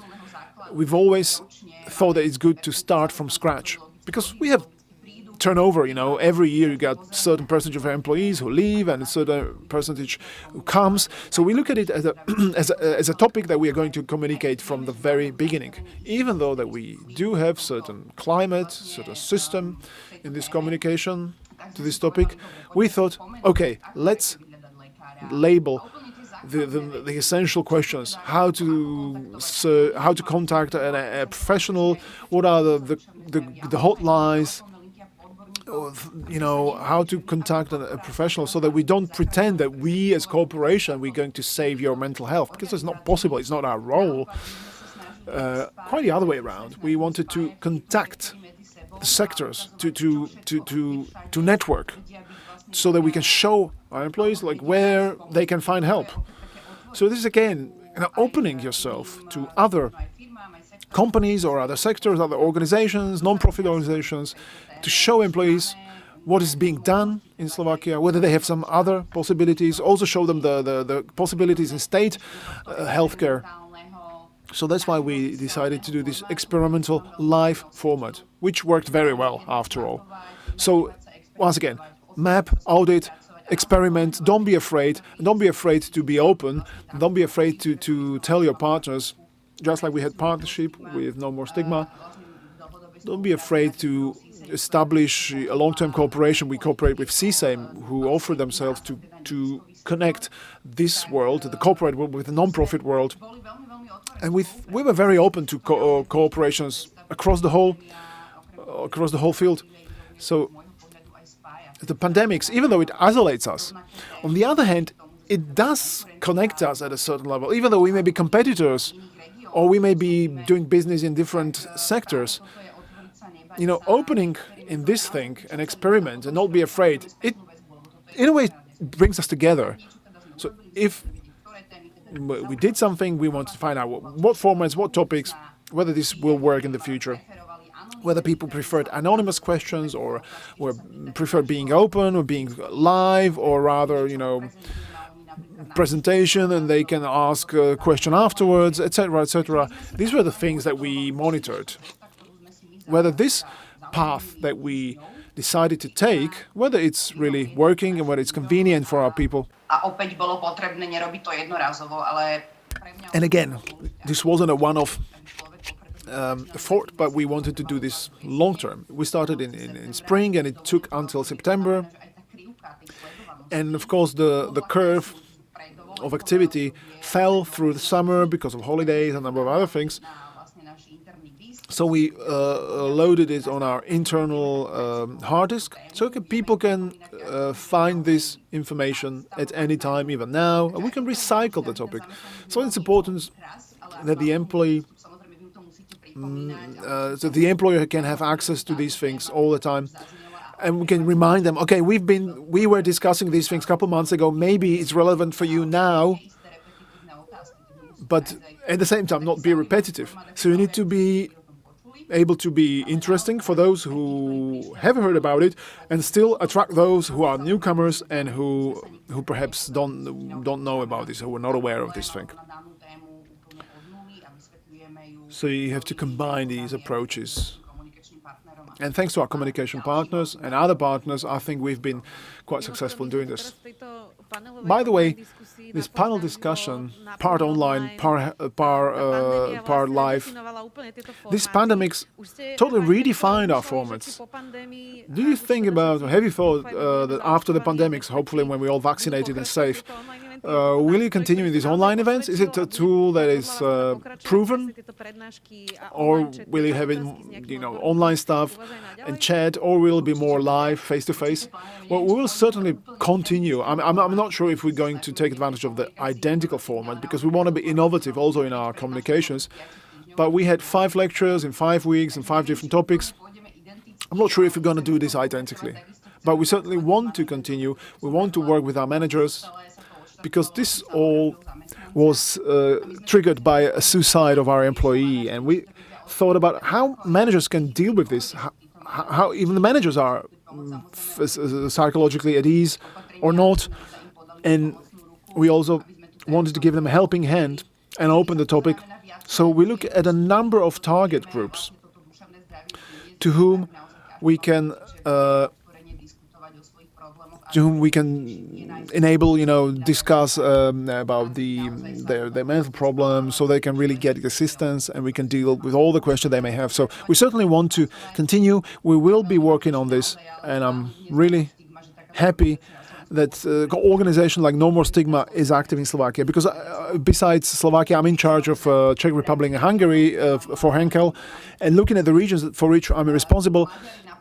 we've always thought that it's good to start from scratch, because we have turnover, every year you got a certain percentage of employees who leave and a certain percentage who comes. So we look at it as a topic that we are going to communicate from the very beginning. Even though that we do have certain climate, certain system in this communication to this topic, we thought, okay, let's label the essential questions: how to contact a professional, what are the hotlines, how to contact a professional, so that we don't pretend that we as corporation we're going to save your mental health, because it's not possible. It's not our role. Quite the other way around. We wanted to contact the sectors to network, so that we can show our employees where they can find help. So this is again opening yourself to other companies or other sectors, other organizations, non-profit organizations, to show employees what is being done in Slovakia, whether they have some other possibilities, also show them the possibilities in state healthcare. So that's why we decided to do this experimental live format, which worked very well after all. So once again, map, audit, experiment, don't be afraid to be open, don't be afraid to tell your partners, just like we had partnership with No More Stigma, don't be afraid to establish a long-term cooperation. We cooperate with CSAME, who offer themselves to connect this world, the corporate world, with the non-profit world. And we were very open to cooperations across the whole field. So the pandemics, even though it isolates us, on the other hand, it does connect us at a certain level. Even though we may be competitors or we may be doing business in different sectors, opening in this thing, an experiment, and not be afraid, it in a way brings us together. So if we did something, we want to find out what formats, what topics, whether this will work in the future, whether people preferred anonymous questions or prefer being open or being live, or rather, presentation and they can ask a question afterwards, etc., etc. These were the things that we monitored. Whether this path that we decided to take, whether it's really working and whether it's convenient for our people. And again, this wasn't a one-off effort, but we wanted to do this long-term. We started in spring and it took until September. And of course, the curve of activity fell through the summer because of holidays and a number of other things. So we loaded it on our internal hard disk, so people can find this information at any time, even now, and we can recycle the topic. So it's important that the employee, so the employer can have access to these things all the time, and we can remind them, okay, we were discussing these things a couple months ago. Maybe it's relevant for you now, but at the same time, not be repetitive. So you need to be able to be interesting for those who haven't heard about it, and still attract those who are newcomers and who perhaps don't know about this, who are not aware of this thing. So you have to combine these approaches. And thanks to our communication partners and other partners, I think we've been quite successful in doing this. By the way, this panel discussion, part online, part live, this pandemics totally redefined our formats. Do you think about, have you thought that after the pandemics, hopefully when we're all vaccinated and safe, will you continue in these online events? Is it a tool that is proven? Or will you have it, online stuff and chat, or will it be more live, face-to-face? Well, we will certainly continue. I'm not sure if we're going to take advantage of the identical format, because we want to be innovative also in our communications. But we had 5 lectures in 5 weeks and 5 different topics. I'm not sure if we're going to do this identically. But we certainly want to continue. We want to work with our managers, because this all was triggered by a suicide of our employee. And we thought about how managers can deal with this, how even the managers are psychologically at ease or not. And we also wanted to give them a helping hand and open the topic. So we look at a number of target groups to whom we can enable, discuss about their mental problems, so they can really get assistance and we can deal with all the questions they may have. So we certainly want to continue. We will be working on this, and I'm really happy that organization like No More Stigma is active in Slovakia, because besides Slovakia, I'm in charge of Czech Republic and Hungary for Henkel, and looking at the regions for which I'm responsible.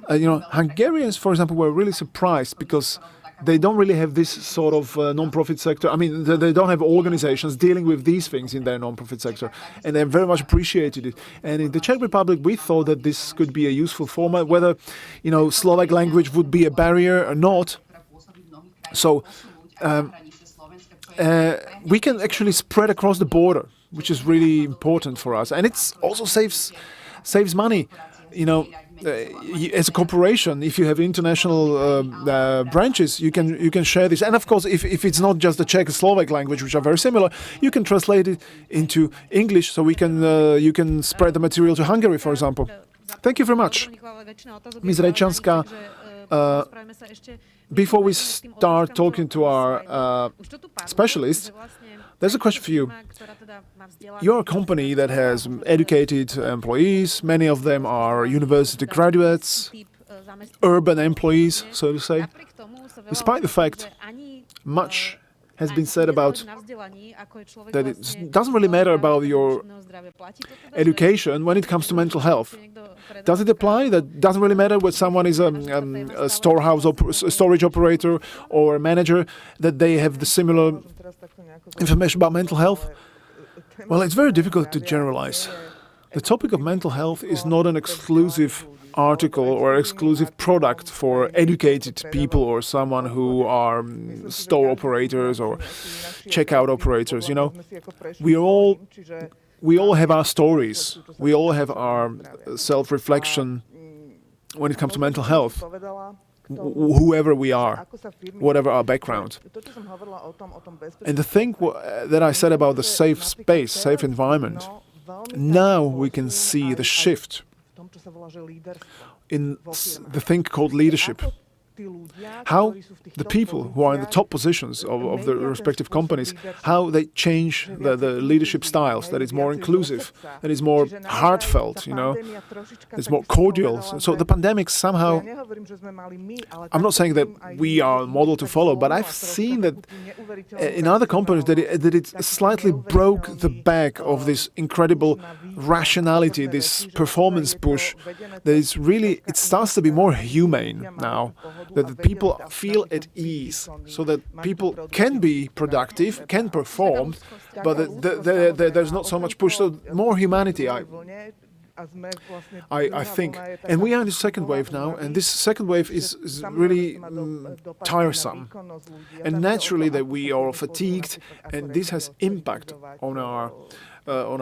Hungarians, for example, were really surprised because they don't really have this sort of non-profit sector. I mean, they don't have organizations dealing with these things in their non-profit sector, and they very much appreciated it. And in the Czech Republic, we thought that this could be a useful format, whether, Slovak language would be a barrier or not. So we can actually spread across the border, which is really important for us, and it's also saves money. as a corporation, if you have international branches, you can share this. And of course, if it's not just the Czech and Slovak language, which are very similar, you can translate it into English, so you can spread the material to Hungary, for example. Thank you very much, Ms. Rečanská. Before we start talking to our specialists, there's a question for you. You're a company that has educated employees. Many of them are university graduates, urban employees, so to say. Despite the fact much has been said about that it doesn't really matter about your education when it comes to mental health. Does it apply that doesn't really matter whether someone is a storage operator or a manager, that they have the similar information about mental health? Well, it's very difficult to generalize. The topic of mental health is not an exclusive article or exclusive product for educated people or someone who are store operators or checkout operators. You know, we all have our stories. We all have our self-reflection when it comes to mental health. Whoever we are, whatever our background. And the thing that I said about the safe space, safe environment, now we can see the shift in the thing called leadership. How the people who are in the top positions of the respective companies, how they change the leadership styles, that is more inclusive, that is more heartfelt, you know, it's more cordial. So the pandemic somehow, I'm not saying that we are a model to follow, but I've seen that in other companies that it slightly broke the back of this incredible rationality, this performance push, that it's really, it starts to be more humane now. That the people feel at ease, so that people can be productive, can perform, but there's not so much push. So more humanity, I think. And we are in the second wave now, and this second wave is really tiresome. And naturally that we are fatigued, and this has impact on our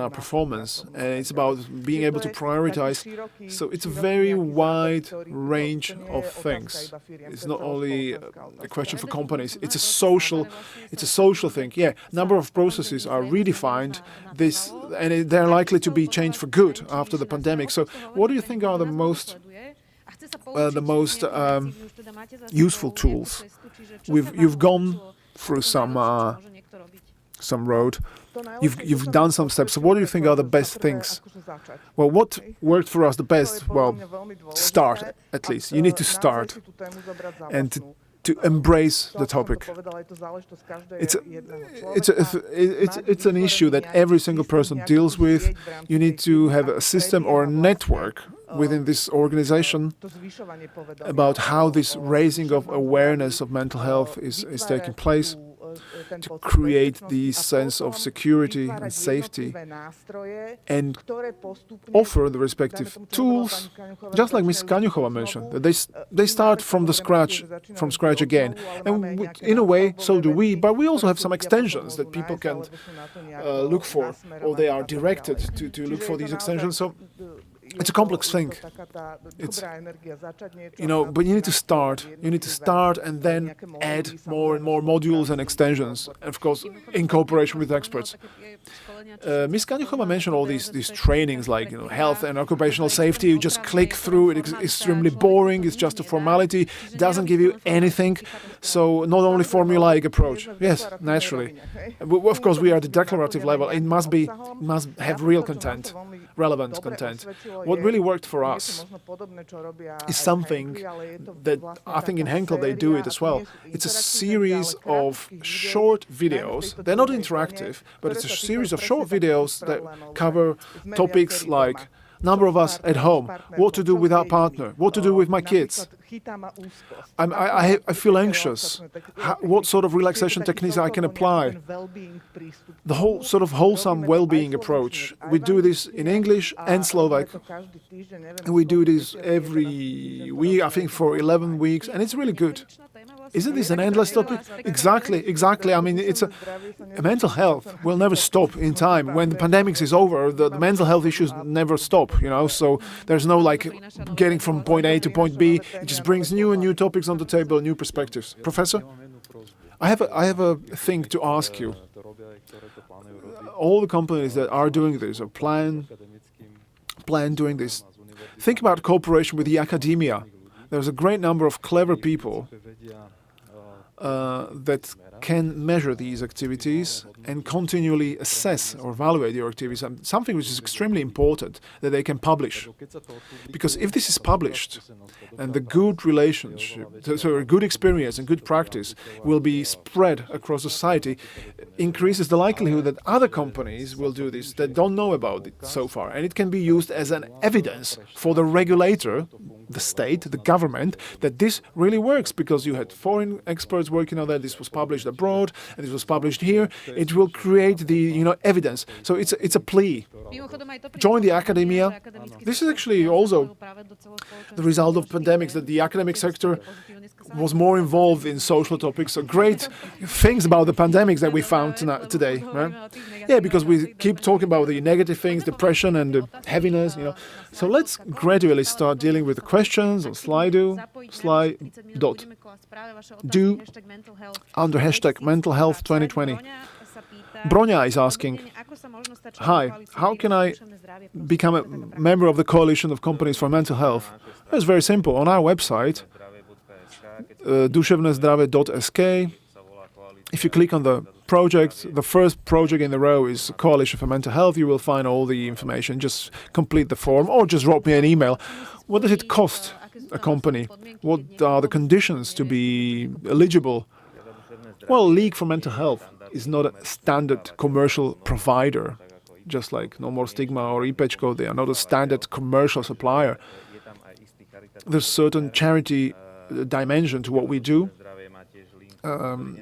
performance, and it's about being able to prioritize. So it's a very wide range of things. It's not only a question for companies. It's a social thing. Yeah, number of processes are redefined. And they're likely to be changed for good after the pandemic. So, what do you think are the most useful tools? You've gone through some road. You've done some steps. So what do you think are the best things? Well, what worked for us the best? Well, start at least. You need to start and to embrace the topic. It's an issue that every single person deals with. You need to have a system or a network within this organization about how this raising of awareness of mental health is taking place, to create the sense of security and safety, and offer the respective tools, just like Ms. Kaňuchová mentioned, that they start from scratch again. And in a way, so do we, but we also have some extensions that people can look for, or they are directed to look for these extensions. So it's a complex thing. It's, but you need to start. You need to start and then add more and more modules and extensions, of course, in cooperation with experts. Ms. Kaňuchová mentioned all these trainings like health and occupational safety. You just click through. It's extremely boring. It's just a formality. Doesn't give you anything. So not only formulaic approach. Yes, naturally. Of course, we are at the declarative level. It must have real content, relevant content. What really worked for us is something that I think in Henkel they do it as well. It's a series of short videos. They're not interactive, but it's a series of short videos that cover topics like number of us at home, what to do with our partner, what to do with my kids. I feel anxious. What sort of relaxation techniques I can apply? The whole sort of wholesome well-being approach. We do this in English and Slovak. And we do this every week, I think for 11 weeks, and it's really good. Isn't this an endless topic? Exactly. I mean, it's mental health will never stop in time. When the pandemic is over, the mental health issues never stop, So there's no getting from point A to point B. It just brings new and new topics on the table, new perspectives. Professor, I have a thing to ask you. All the companies that are doing this or plan doing this, think about cooperation with the academia. There's a great number of clever people that can measure these activities and continually assess or evaluate your activities. Something which is extremely important that they can publish. Because if this is published and the good relationship, so a good experience and good practice will be spread across society, increases the likelihood that other companies will do this that don't know about it so far. And it can be used as an evidence for the regulator, the state, the government, that this really works because you had foreign experts working on that, this was published abroad, and this was published here. It will create the evidence. So it's a plea. Join the academia. This is actually also the result of pandemics, that the academic sector was more involved in social topics. So great things about the pandemics that we found today. Right? Yeah, because we keep talking about the negative things, depression and the heaviness. So let's gradually start dealing with the questions on Slido under hashtag Mental Health 2020. Bronya is asking, hi, how can I become a member of the Coalition of Companies for Mental Health? It's very simple. On our website, duševnezdrave.sk, if you click on the project, the first project in the row is Coalition for Mental Health. You will find all the information. Just complete the form or just drop me an email. What does it cost a company? What are the conditions to be eligible? Well, League for Mental Health is not a standard commercial provider, just like No More Stigma or IPEčko. They are not a standard commercial supplier. There's certain charity dimension to what we do.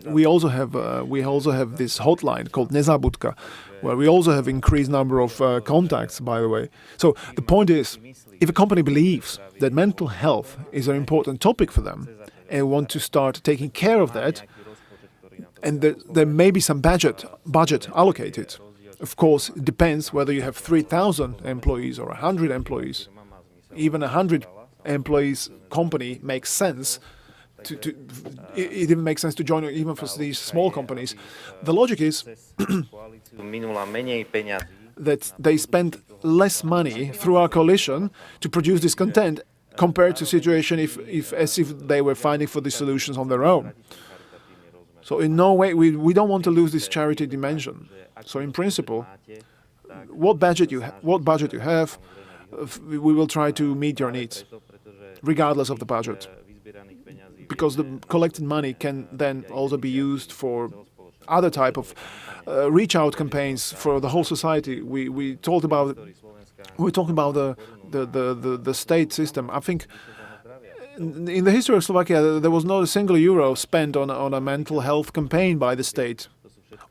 We also have this hotline called Nezabudka, where we also have increased number of contacts, by the way. So the point is, if a company believes that mental health is an important topic for them and want to start taking care of that, and there may be some budget allocated. Of course, it depends whether you have 3,000 employees or 100 employees. Even 100 employees company makes sense. It even makes sense to join even for these small companies. The logic is that they spend less money through our coalition to produce this content compared to situation as if they were finding for the solutions on their own. So in no way, we don't want to lose this charity dimension. So in principle, what budget you have, we will try to meet your needs, regardless of the budget. Because the collected money can then also be used for other type of reach-out campaigns for the whole society. We talked about the state system. I think in the history of Slovakia, there was not a single euro spent on a mental health campaign by the state.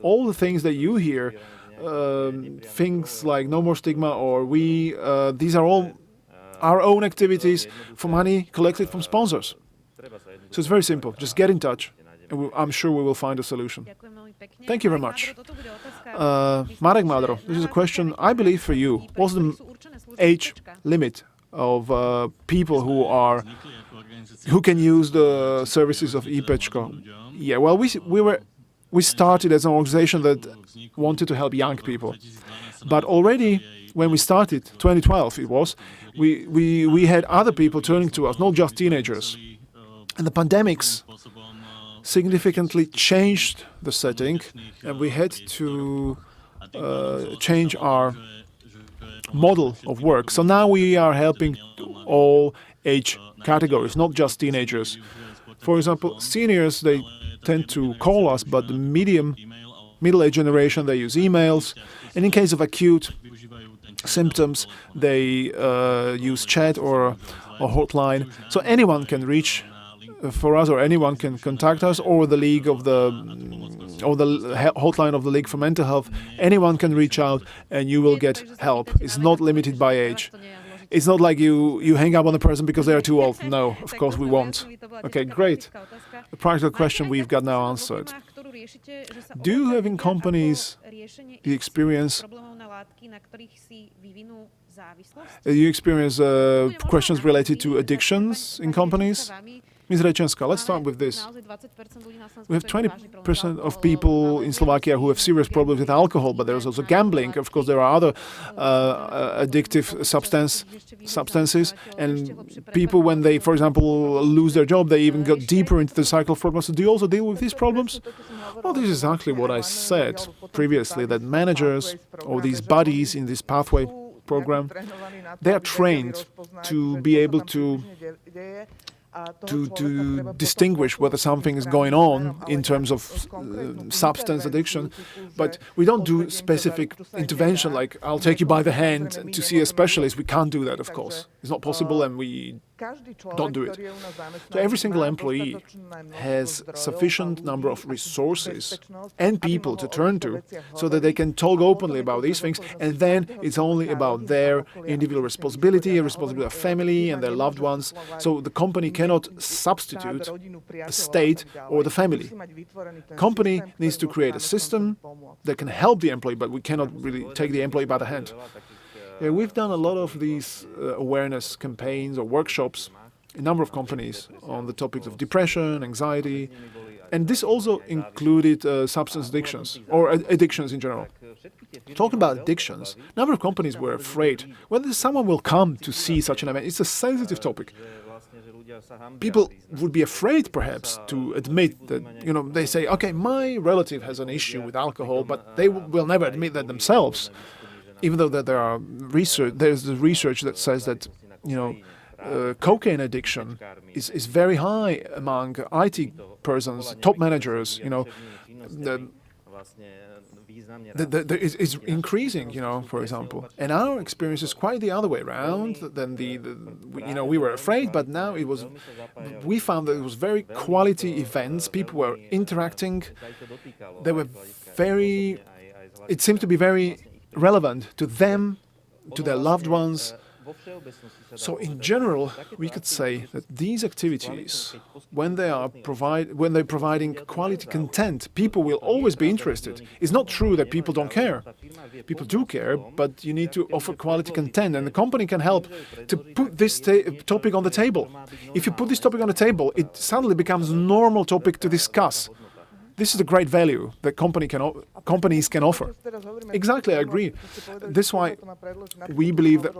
All the things that you hear, things like No More Stigma or these are all our own activities for money collected from sponsors. So it's very simple. Just get in touch, and I'm sure we will find a solution. Thank you very much. Marek Madro, this is a question, I believe, for you. What's the age limit of people who can use the services of IPEčko? Yeah, well, we started as an organization that wanted to help young people. But already when we started, 2012 it was, we had other people turning to us, not just teenagers. And the pandemics significantly changed the setting, and we had to change our model of work. So now we are helping all age categories, not just teenagers. For example, seniors, they tend to call us, but the middle-aged generation, they use emails. And in case of acute symptoms, they use chat or hotline. So anyone can reach for us, or anyone can contact us, or the hotline of the League for Mental Health. Anyone can reach out, and you will get help. It's not limited by age. It's not like you hang up on the person because they are too old. No, of course we won't. Okay, great. The practical question we've got now answered. Do you have in companies the experience? You experience questions related to addictions in companies? Ms. Rečenská, let's start with this. We have 20% of people in Slovakia who have serious problems with alcohol, but there's also gambling. Of course, there are other addictive substances, and people, when they, for example, lose their job, they even go deeper into the cycle of problems. So do you also deal with these problems? Well, this is exactly what I said previously, that managers or these buddies in this pathway program, they are trained to be able to distinguish whether something is going on in terms of substance addiction, but we don't do specific intervention like I'll take you by the hand to see a specialist. We can't do that, of course. It's not possible, and we don't do it. So every single employee has sufficient number of resources and people to turn to so that they can talk openly about these things, and then it's only about their individual responsibility, responsibility of family and their loved ones. So the company cannot substitute the state or the family. Company needs to create a system that can help the employee, but we cannot really take the employee by the hand. Yeah, we've done a lot of these awareness campaigns or workshops in a number of companies on the topics of depression, anxiety, and this also included substance addictions or addictions in general. Talking about addictions, a number of companies were afraid whether someone will come to see such an event. It's a sensitive topic. People would be afraid, perhaps, to admit that, they say, okay, my relative has an issue with alcohol, but they will never admit that themselves. Even though that there's the research that says that, cocaine addiction is very high among IT persons, top managers, it's increasing, for example. And our experience is quite the other way around than we were afraid, but now we found that it was very quality events. People were interacting. It seemed to be very relevant to them, to their loved ones. So in general, we could say that these activities, when they're providing quality content, people will always be interested. It's not true that people don't care. People do care, but you need to offer quality content, and the company can help to put this topic on the table. If you put this topic on the table, it suddenly becomes a normal topic to discuss. This is the great value that companies can offer. Exactly, I agree. That's why we believe that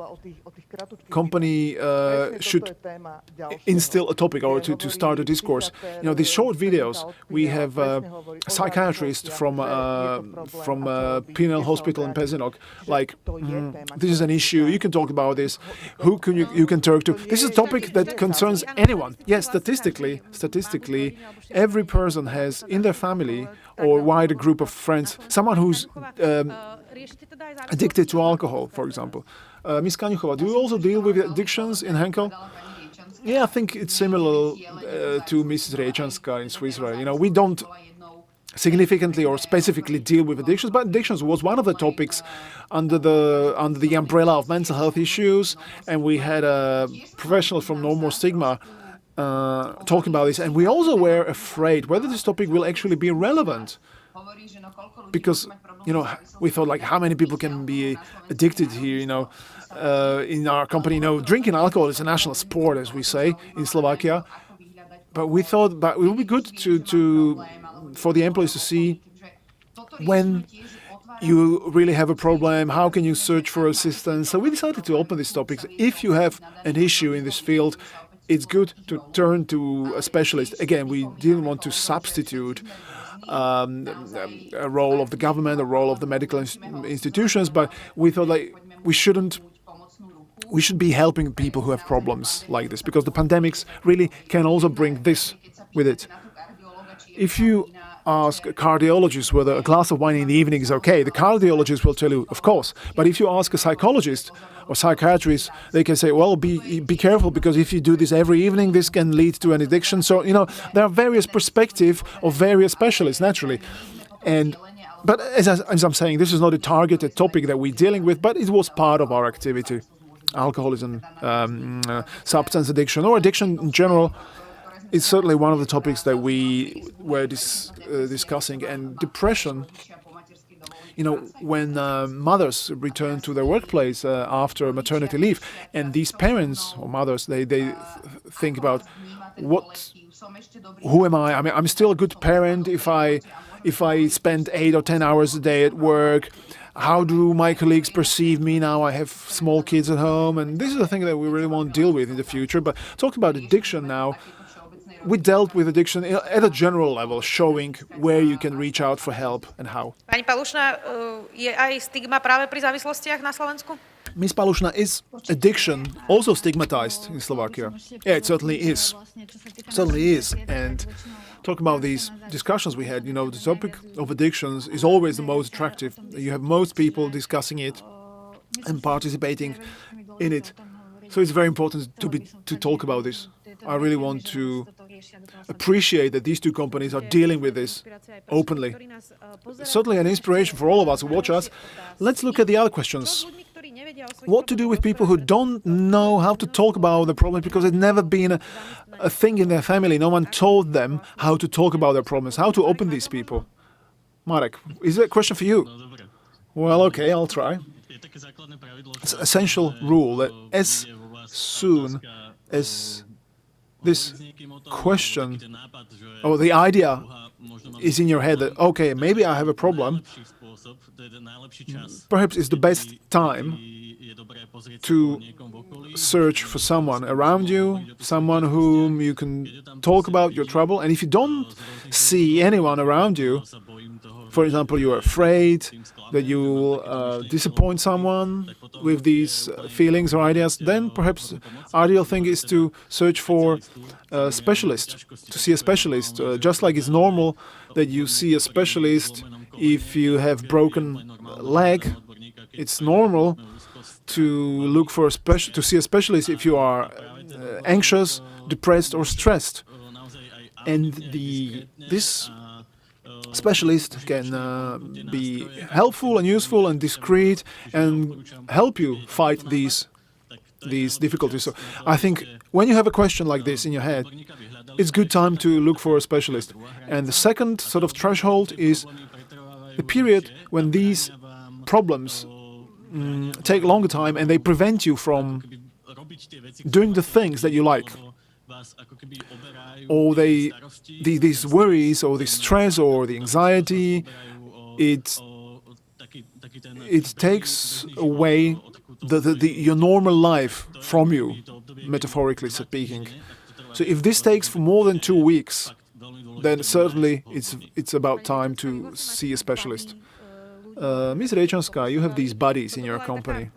company should instill a topic or to start a discourse. These short videos, we have a psychiatrist from Penal Hospital in Pezinok, like, this is an issue, you can talk about this, who can you can talk to. This is a topic that concerns anyone. Yes, statistically, every person has in their family or wider group of friends someone who's addicted to alcohol, for example. Ms. Kaňuchová, do you also deal with addictions in Henkel? Yeah, I think it's similar to Mrs. Rečenská in Switzerland. We don't significantly or specifically deal with addictions, but addictions was one of the topics under the umbrella of mental health issues, and we had a professional from No More Stigma talking about this, and we also were afraid whether this topic will actually be relevant, because we thought, like, how many people can be addicted here, in our company. Drinking alcohol is a national sport, as we say in Slovakia, but we thought that it would be good for the employees to see when you really have a problem, how can you search for assistance. So we decided to open these topics. If you have an issue in this field, it's good to turn to a specialist. Again, we didn't want to substitute a role of the government, a role of the medical institutions, but we thought we should be helping people who have problems like this, because the pandemics really can also bring this with it. If you ask a cardiologist whether a glass of wine in the evening is okay, the cardiologist will tell you, of course. But if you ask a psychologist or psychiatrist, they can say, well, be careful, because if you do this every evening, this can lead to an addiction. So, there are various perspectives of various specialists, naturally. But as I'm saying, this is not a targeted topic that we're dealing with, but it was part of our activity. alcoholism, substance addiction, or addiction in general, is certainly one of the topics that we were discussing. And depression, when mothers return to their workplace after maternity leave, and these parents or mothers, they think about who am I? I mean, I'm still a good parent if I spend 8 or 10 hours a day at work. How do my colleagues perceive me now? I have small kids at home, and this is the thing that we really want to deal with in the future. But talking about addiction now, we dealt with addiction at a general level, showing where you can reach out for help and how. Pani Palušná, je aj stigma práve pri závislostiach na Slovensku? Ms. Palušná, is addiction also stigmatized in Slovakia? Yeah, it certainly is. Certainly is. And talk about these discussions we had, the topic of addictions is always the most attractive. You have most people discussing it and participating in it. So it's very important to talk about this. I really want to appreciate that these two companies are dealing with this openly. Certainly an inspiration for all of us who watch us. Let's look at the other questions. What to do with people who don't know how to talk about the problem because it's never been a thing in their family. No one told them how to talk about their problems, how to open these people. Marek, is that a question for you? Well, okay, I'll try. It's an essential rule that as soon as this question or the idea is in your head that, okay, maybe I have a problem, perhaps it's the best time to search for someone around you, someone whom you can talk about your trouble. And if you don't see anyone around you, for example, you're afraid that you will disappoint someone with these feelings or ideas, then perhaps the ideal thing is to search for a specialist, to see a specialist. Just like it's normal that you see a specialist if you have broken leg, it's normal to look for to see a specialist if you are anxious, depressed, or stressed. And this specialist can be helpful and useful and discreet and help you fight these difficulties. So I think when you have a question like this in your head, it's good time to look for a specialist. And the second sort of threshold is the period when these problems take longer time and they prevent you from doing the things that you like. Or these worries or the stress or the anxiety, it takes away your normal life from you, metaphorically speaking. So if this takes for more than 2 weeks, then certainly it's about time to see a specialist. Ms. Rejčanská, you have these buddies in your company.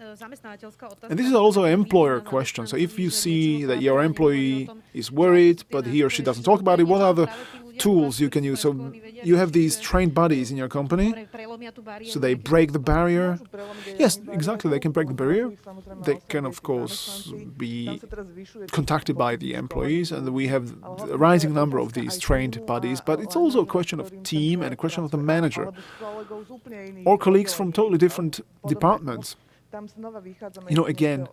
And this is also an employer question. So if you see that your employee is worried, but he or she doesn't talk about it, what are the tools you can use? So you have these trained buddies in your company, so they break the barrier. Yes, exactly, they can break the barrier. They can, of course, be contacted by the employees, and we have a rising number of these trained buddies, but it's also a question of team and a question of the manager or colleagues from totally different departments. Again,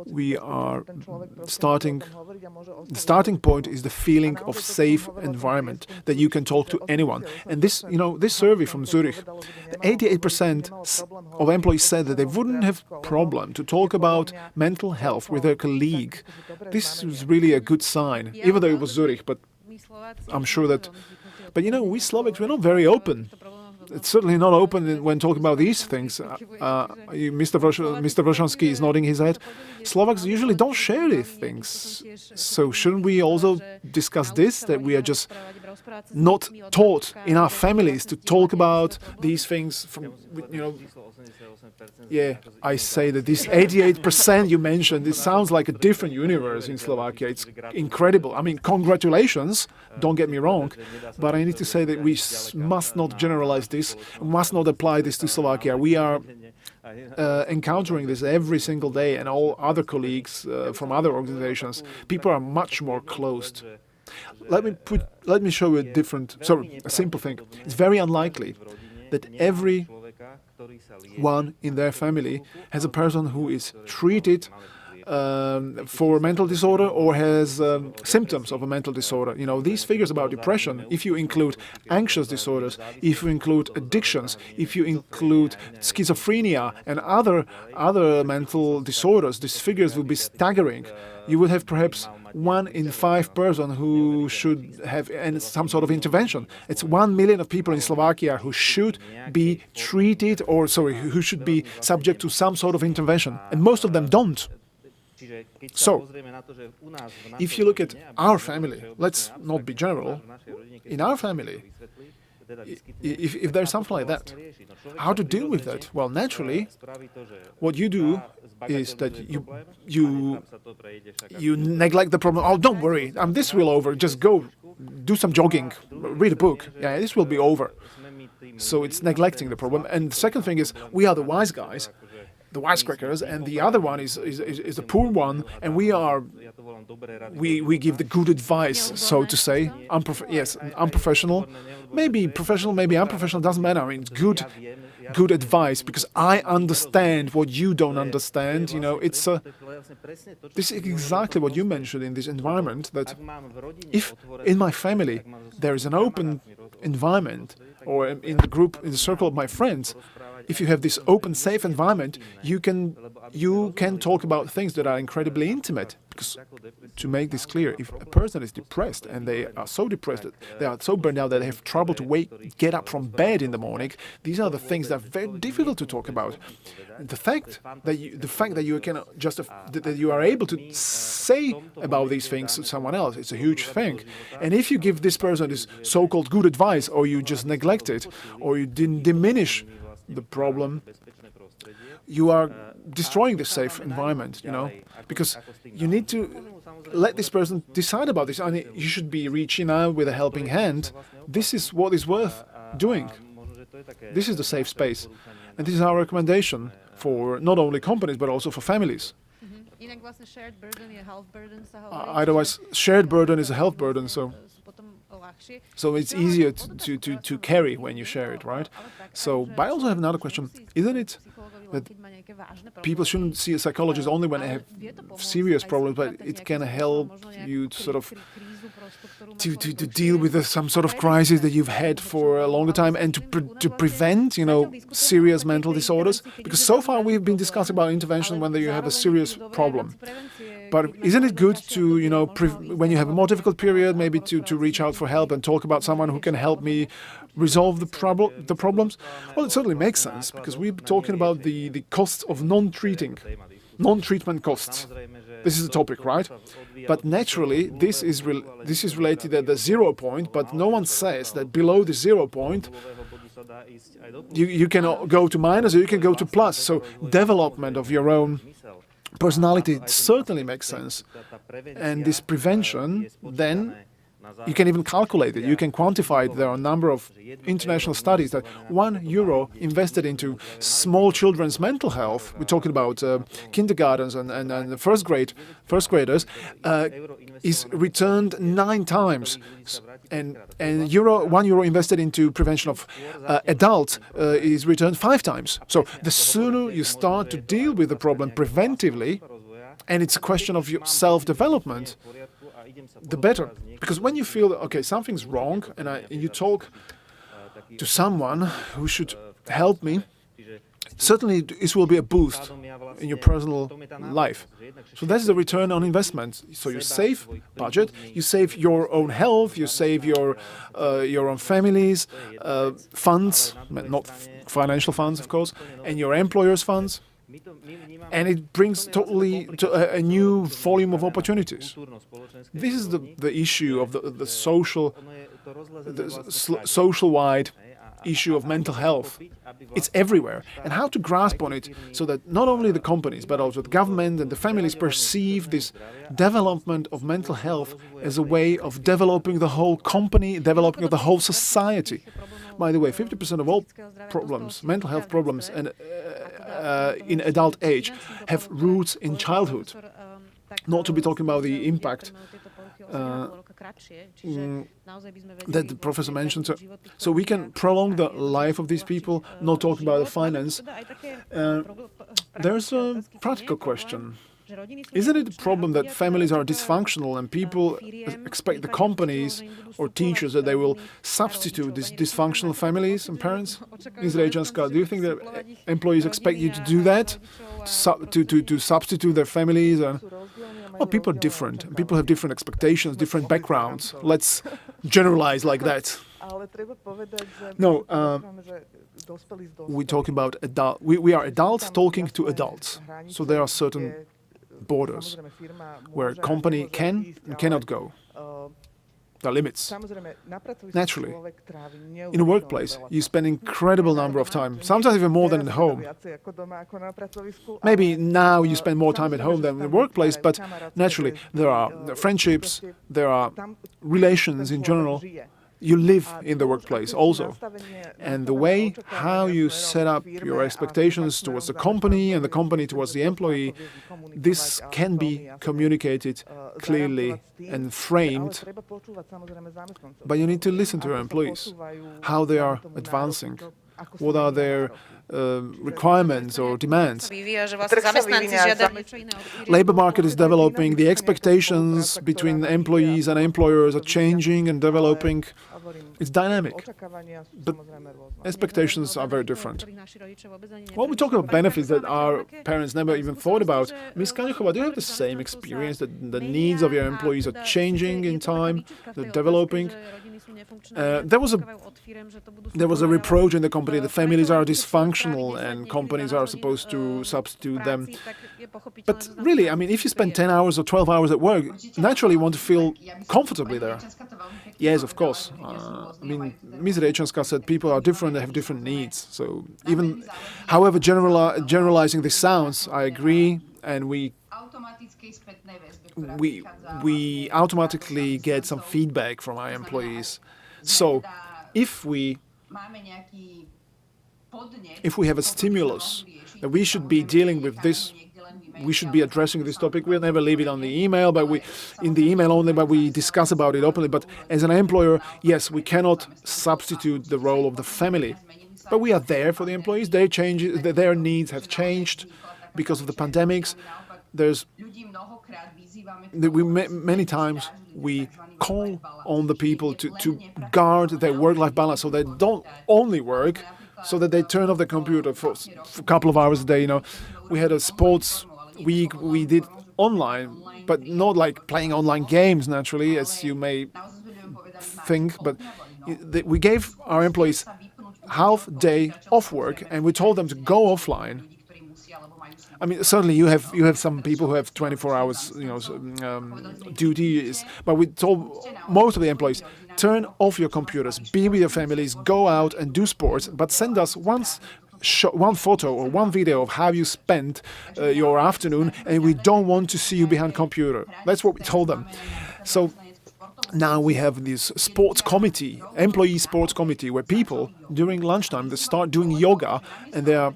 we are the starting point is the feeling of safe environment, that you can talk to anyone. And this survey from Zurich, 88% of employees said that they wouldn't have problem to talk about mental health with their colleague. This is really a good sign, even though it was Zurich, but I'm sure that... But we Slovaks, we're not very open. It's certainly not open when talking about these things. Mr. Vršanský is nodding his head. Slovaks usually don't share these things. So shouldn't we also discuss this, that we are just not taught in our families to talk about these things Yeah, I say that this 88% you mentioned, it sounds like a different universe in Slovakia. It's incredible. I mean, congratulations, don't get me wrong, but I need to say that we must not generalize this, must not apply this to Slovakia. We are encountering this every single day, and all other colleagues from other organizations. People are much more closed. Let me show you a simple thing. It's very unlikely that every one in their family has a person who is treated for mental disorder or has symptoms of a mental disorder. You know, these figures about depression, if you include anxious disorders, if you include addictions, if you include schizophrenia and other mental disorders, these figures will be staggering. You would have perhaps 1 in 5 person who should have some sort of intervention. It's 1 million of people in Slovakia who should be treated, or who should be subject to some sort of intervention, and most of them don't. So, if you look at our family, let's not be general, in our family, if there's something like that, how to deal with that? Well, naturally, what you do is that you neglect the problem. Oh, don't worry, this will over. Just go, do some jogging, read a book. Yeah, this will be over. So it's neglecting the problem. And the second thing is, we are the wise guys, the wisecrackers, and the other one is the poor one, and we give the good advice, so to say. Unprofessional, maybe professional, maybe unprofessional, doesn't matter. I mean, it's good advice, because I understand what you don't understand. You know, this is exactly what you mentioned in this environment, that if in my family there is an open environment, or in the circle of my friends, if you have this open, safe environment, you can talk about things that are incredibly intimate. Because, to make this clear, if a person is depressed and they are so depressed, that they are so burned out that they have trouble to get up from bed in the morning, these are the things that are very difficult to talk about. The fact that you are able to say about these things to someone else, it's a huge thing. And if you give this person this so-called good advice, or you just neglect it, or you didn't diminish the problem, you are destroying the safe environment, you know, because you need to let this person decide about this. I mean, you should be reaching out with a helping hand. This is what is worth doing. This is the safe space. And this is our recommendation for not only companies, but also for families. Otherwise, shared burden is a health burden, so it's easier to carry when you share it, right? So, but I also have another question. Isn't it that people shouldn't see a psychologist only when they have serious problems, but it can help you to deal with some sort of crisis that you've had for a longer time, and to prevent, you know, serious mental disorders? Because so far we've been discussing about intervention when you have a serious problem. But isn't it good to, you know, when you have a more difficult period, maybe to reach out for help and talk about someone who can help me resolve the problems? Well, it certainly makes sense, because we're talking about the costs of non-treatment costs. This is the topic, right? But naturally, this is related at the 0 point, but no one says that below the 0 point, you can go to minus or you can go to plus. So development of your own personality certainly makes sense. And this prevention, then, you can even calculate it, you can quantify it. There are a number of international studies that €1 invested into small children's mental health, we're talking about kindergartens and first graders, is returned 9 times. And €1 invested into prevention of adults is returned 5 times. So the sooner you start to deal with the problem preventively, and it's a question of your self-development, the better. Because when you feel that, okay, something's wrong, and you talk to someone who should help me, certainly this will be a boost in your personal life. So that's the return on investment. So you save budget, you save your own health, you save your own family's funds, not financial funds, of course, and your employer's funds. And it brings totally a new volume of opportunities. This is the issue of the social-wide issue of mental health. It's everywhere. And how to grasp on it so that not only the companies, but also the government and the families perceive this development of mental health as a way of developing the whole company, developing the whole society. By the way, 50% of all problems, mental health problems, and in adult age have roots in childhood. Not to be talking about the impact that the professor mentioned. So we can prolong the life of these people, not talking about the finance. There's a practical question. Isn't it a problem that families are dysfunctional and people expect the companies or teachers that they will substitute these dysfunctional families and parents? Ms. Rejčanská, do you think that employees expect you to do that? To substitute their families? Well, people are different. People have different expectations, different backgrounds. Let's generalize like that. No, we talk about adult. We are adults talking to adults. So there are certain borders where a company can and cannot go. There are limits. Naturally, in a workplace, you spend an incredible number of time, sometimes even more than at home. Maybe now you spend more time at home than in the workplace, but naturally, there are friendships, there are relations in general. You live in the workplace also. And the way how you set up your expectations towards the company and the company towards the employee, this can be communicated clearly and framed. But you need to listen to your employees, how they are advancing, what are their requirements or demands. Labor market is developing, the expectations between employees and employers are changing and developing. It's dynamic, but expectations are very different. Well, we talk about benefits that our parents never even thought about. Ms. Kaňuchová, do you have the same experience that the needs of your employees are changing in time, they're developing? There was a reproach in the company that families are dysfunctional and companies are supposed to substitute them. But really, I mean, if you spend 10 hours or 12 hours at work, naturally you want to feel comfortably there. Yes, of course. I mean, Ms. Rejčanská said people are different, they have different needs. So even, however generalizing this sounds, I agree, and we automatically get some feedback from our employees. So if we have a stimulus that we should be dealing with this, we should be addressing this topic, we'll never leave it on the email, but we discuss about it openly. But as an employer, yes, we cannot substitute the role of the family. But we are there for the employees. Their needs have changed because of the pandemics. Many times we call on the people to guard their work-life balance so they don't only work, so that they turn off the computer for a couple of hours a day. You know, we had a sports week we did online, but not like playing online games, naturally, as you may think. But we gave our employees half day off work, and we told them to go offline. I mean, certainly you have some people who have 24 hours, duties, but we told most of the employees, turn off your computers, be with your families, go out and do sports, but send us one photo or one video of how you spent your afternoon, and we don't want to see you behind computer. That's what we told them. So now we have this sports committee, employee sports committee, where people during lunchtime they start doing yoga, and they are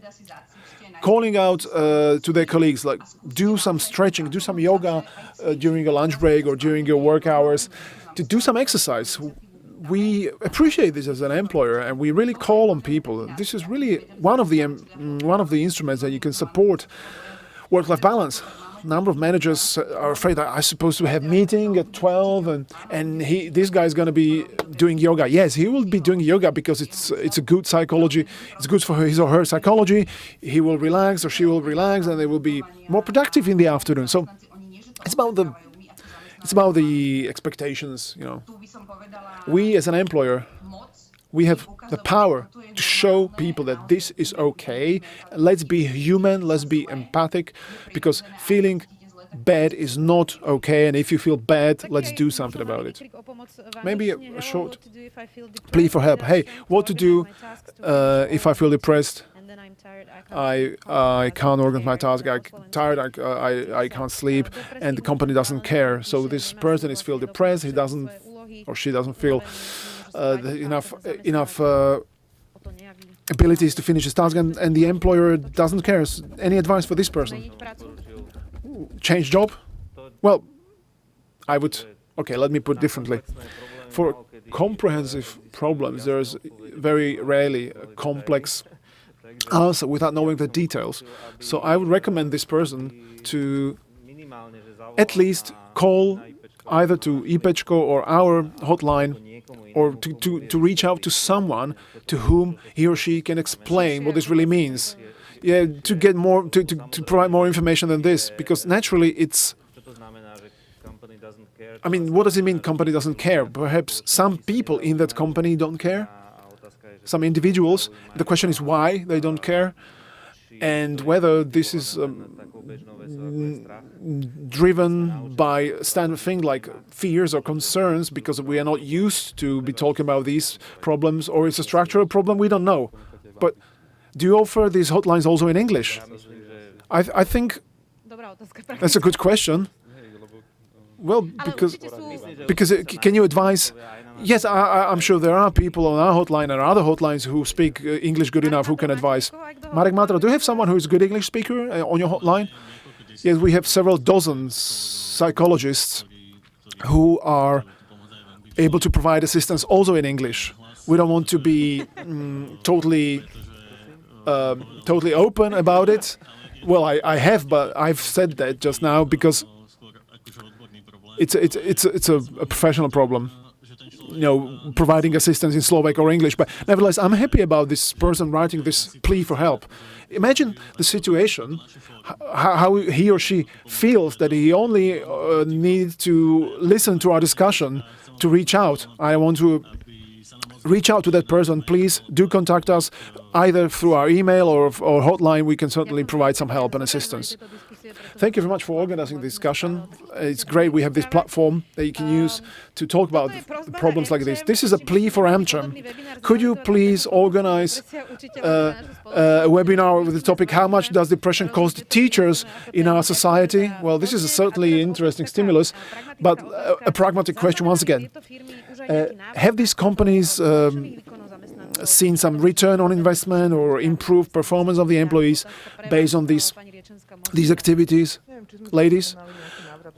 calling out to their colleagues, like, do some stretching, do some yoga during your lunch break or during your work hours, to do some exercise. We appreciate this as an employer, and we really call on people. This is really one of the instruments that you can support work-life balance. A number of managers are afraid that I'm supposed to have meeting at 12 and this guy's going to be doing yoga. Yes, he will be doing yoga because it's a good psychology. It's good for his or her psychology. He will relax or she will relax, and they will be more productive in the afternoon. So it's about the expectations, you know. We as an employer, we have the power to show people that this is okay. Let's be human, let's be empathic, because feeling bad is not okay, and if you feel bad, let's do something about it. Maybe a short plea for help. Hey, what to do if I feel depressed? I can't organize my task, I'm tired, I can't sleep, and the company doesn't care. So this person is feel depressed, he doesn't or she doesn't feel enough abilities to finish his task, and the employer doesn't care. Any advice for this person? Change job? Well, I would... Okay, let me put it differently. For comprehensive problems, there's very rarely a complex answer without knowing the details. So I would recommend this person to at least call either to IPčko or our hotline, or to reach out to someone to whom he or she can explain what this really means. Yeah, to get more, to provide more information than this, because naturally it's, I mean, what does it mean company doesn't care? Perhaps some people in that company don't care, some individuals. The question is why they don't care, and whether this is driven by standard thing like fears or concerns because we are not used to be talking about these problems, or it's a structural problem, we don't know. But do you offer these hotlines also in English? I think that's a good question. Well, because can you advise? Yes, I'm sure there are people on our hotline and other hotlines who speak English good enough who can advise. Marek Matra, do you have someone who is a good English speaker on your hotline? Yes, we have several dozen psychologists who are able to provide assistance also in English. We don't want to be totally open about it. Well, I have, but I've said that just now because it's a professional problem, providing assistance in Slovak or English. But nevertheless, I'm happy about this person writing this plea for help. Imagine the situation, how he or she feels that he only needs to listen to our discussion to reach out. I want to reach out to that person. Please do contact us either through our email or hotline. We can certainly provide some help and assistance. Thank you very much for organizing this discussion. It's great we have this platform that you can use to talk about problems like this. This is a plea for AmCham. Could you please organize a webinar with the topic, how much does depression cost teachers in our society? Well, this is a certainly interesting stimulus, but a pragmatic question once again. Have these companies seen some return on investment or improved performance of the employees based on these activities, ladies?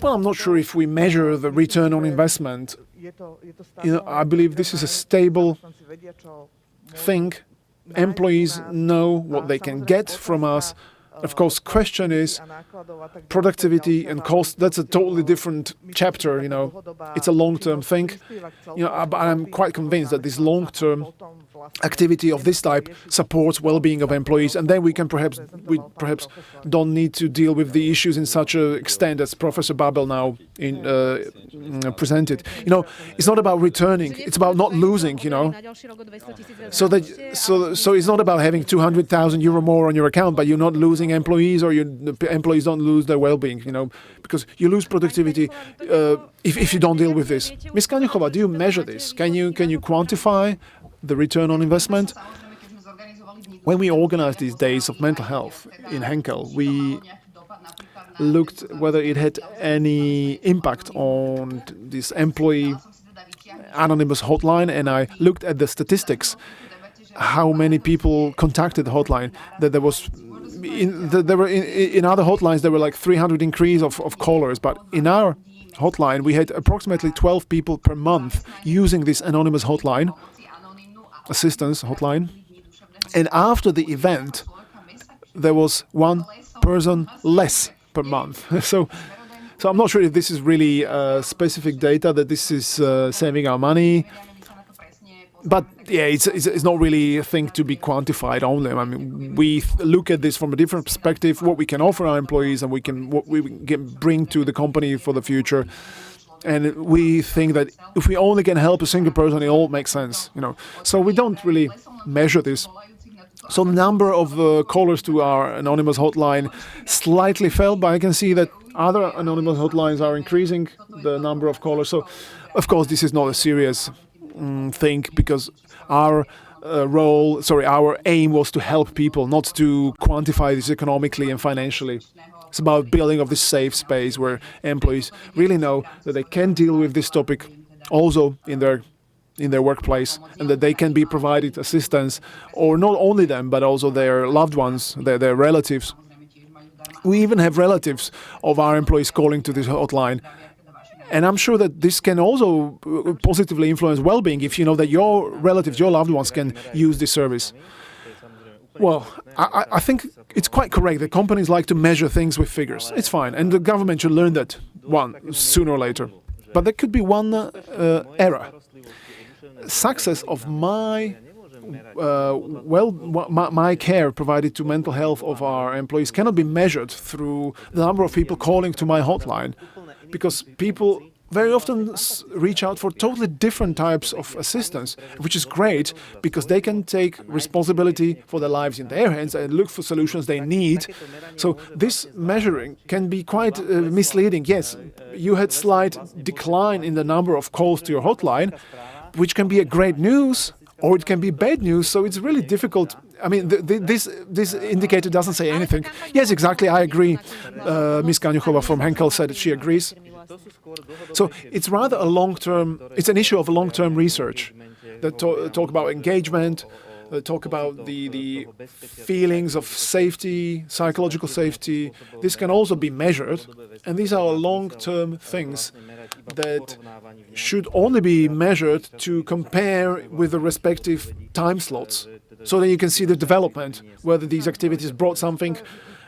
Well, I'm not sure if we measure the return on investment. I believe this is a stable thing. Employees know what they can get from us. Of course, question is productivity and cost. That's a totally different chapter, It's a long-term thing. But I'm quite convinced that this long-term activity of this type supports well-being of employees, and then we perhaps don't need to deal with the issues in such an extent as Professor Babel now presented. It's not about returning; it's about not losing. So it's not about having 200,000 euro more on your account, but you're not losing employees, or your employees don't lose their well-being. Because you lose productivity if you don't deal with this. Ms. Kaňuchová, do you measure this? Can you quantify the return on investment? When we organized these days of mental health in Henkel, we looked whether it had any impact on this employee anonymous hotline, and I looked at the statistics, how many people contacted the hotline. That there was in other hotlines there were like 300 increase of callers, but in our hotline we had approximately 12 people per month using this anonymous hotline, assistance hotline, and after the event there was one person less per month. So I'm not sure if this is really specific data, that this is saving our money, but yeah, it's not really a thing to be quantified only. I mean, we look at this from a different perspective, what we can offer our employees and what we can bring to the company for the future. And we think that if we only can help a single person, it all makes sense, So we don't really measure this. So the number of callers to our anonymous hotline slightly fell, but I can see that other anonymous hotlines are increasing the number of callers. So, of course, this is not a serious thing, because our aim was to help people, not to quantify this economically and financially. It's about building of this safe space where employees really know that they can deal with this topic also in their workplace, and that they can be provided assistance, or not only them, but also their loved ones, their relatives. We even have relatives of our employees calling to this hotline. And I'm sure that this can also positively influence well-being if you know that your relatives, your loved ones can use this service. Well, I think it's quite correct that companies like to measure things with figures. It's fine, and the government should learn that one sooner or later. But there could be one error. Success of my my care provided to mental health of our employees cannot be measured through the number of people calling to my hotline, because people very often reach out for totally different types of assistance, which is great because they can take responsibility for their lives in their hands and look for solutions they need. So this measuring can be quite misleading. Yes, you had slight decline in the number of calls to your hotline, which can be a great news, or it can be bad news. So it's really difficult. I mean, this indicator doesn't say anything. Yes, exactly, I agree. Ms. Kaňuchová from Henkel said that she agrees. So it's rather a long-term, it's an issue of long-term research that talk about engagement, talk about the feelings of safety, psychological safety. This can also be measured, and these are long-term things that should only be measured to compare with the respective time slots, so that you can see the development, whether these activities brought something.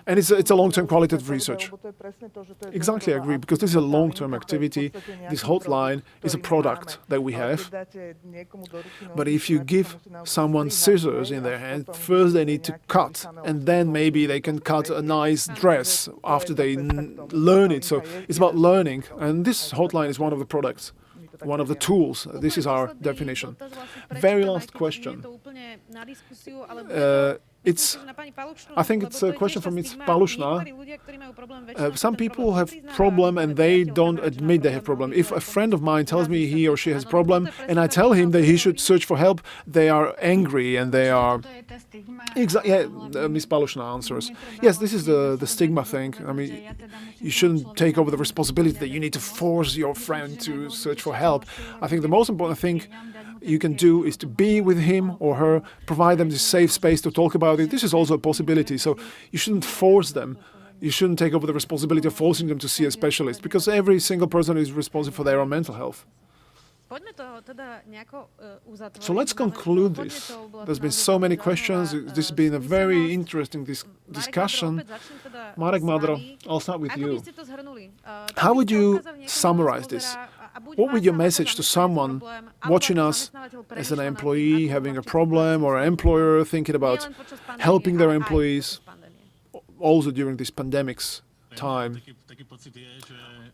And it's a long-term qualitative research. Exactly, I agree, because this is a long-term activity. This hotline is a product that we have. But if you give someone scissors in their hand, first they need to cut, and then maybe they can cut a nice dress after they learn it. So it's about learning, and this hotline is one of the products, one of the tools. This is our definition. Very last question. I think it's a question from Ms. Palušná. Some people have problem and they don't admit they have problem. If a friend of mine tells me he or she has problem and I tell him that he should search for help, they are angry and they are... Yeah, Ms. Palušná answers. Yes, this is the stigma thing. I mean, you shouldn't take over the responsibility that you need to force your friend to search for help. I think the most important thing you can do is to be with him or her, provide them this safe space to talk about it. This is also a possibility. So you shouldn't force them. You shouldn't take over the responsibility of forcing them to see a specialist, because every single person is responsible for their own mental health. So let's conclude this. There's been so many questions. This has been a very interesting discussion. Marek Madro, I'll start with you. How would you summarize this? What would your message to someone watching us as an employee having a problem, or an employer thinking about helping their employees also during this pandemic's time?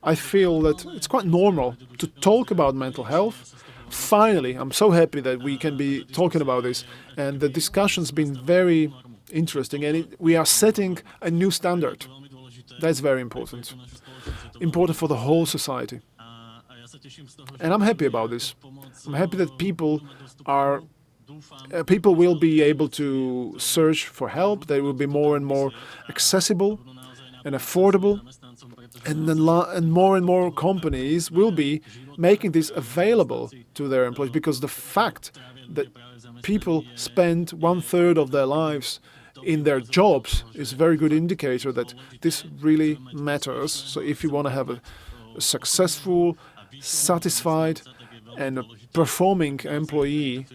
I feel that it's quite normal to talk about mental health. Finally, I'm so happy that we can be talking about this, and the discussion's been very interesting, and we are setting a new standard. That's very important. Important for the whole society. And I'm happy about this. I'm happy that people will be able to search for help. They will be more and more accessible and affordable. And more companies will be making this available to their employees, because the fact that people spend 1/3 of their lives in their jobs is a very good indicator that this really matters. So if you want to have a successful, satisfied and a performing employee,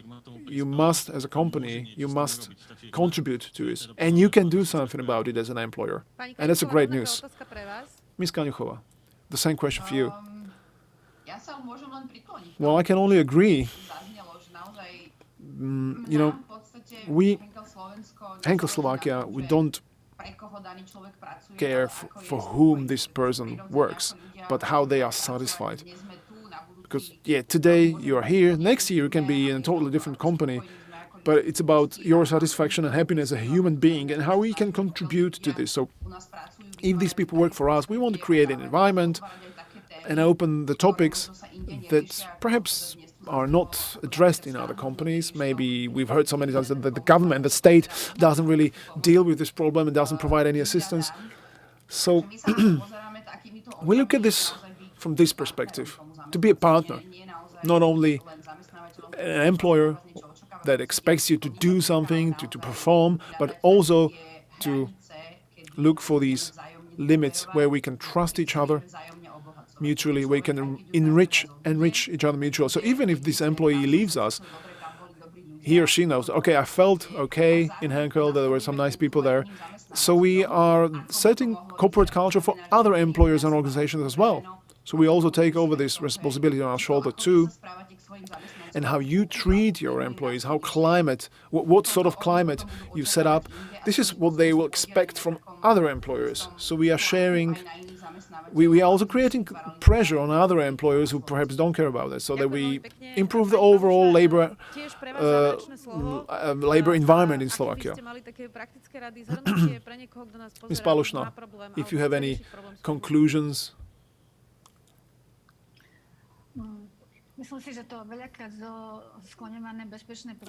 you must, as a company, you must contribute to this. And you can do something about it as an employer. And that's a great news. Ms. Kaňuchová, the same question for you. Well, I can only agree. You know, we, Henkel Slovakia, we don't care for whom this person works, but how they are satisfied. Because, yeah, today you are here, next year you can be in a totally different company, but it's about your satisfaction and happiness as a human being and how we can contribute to this. So if these people work for us, we want to create an environment and open the topics that perhaps are not addressed in other companies. Maybe we've heard so many times that the government, the state, doesn't really deal with this problem and doesn't provide any assistance. So we look at this from this perspective, to be a partner, not only an employer that expects you to do something, to perform, but also to look for these limits where we can trust each other mutually, we can enrich each other mutually. So even if this employee leaves us, he or she knows, okay, I felt okay in Henkel, there were some nice people there. So we are setting corporate culture for other employers and organizations as well. So we also take over this responsibility on our shoulder too. And how you treat your employees, how what sort of climate you set up, this is what they will expect from other employers. So we are sharing, we are also creating pressure on other employers who perhaps don't care about it, so that we improve the overall labor environment in Slovakia. Ms. Palošná, if you have any conclusions.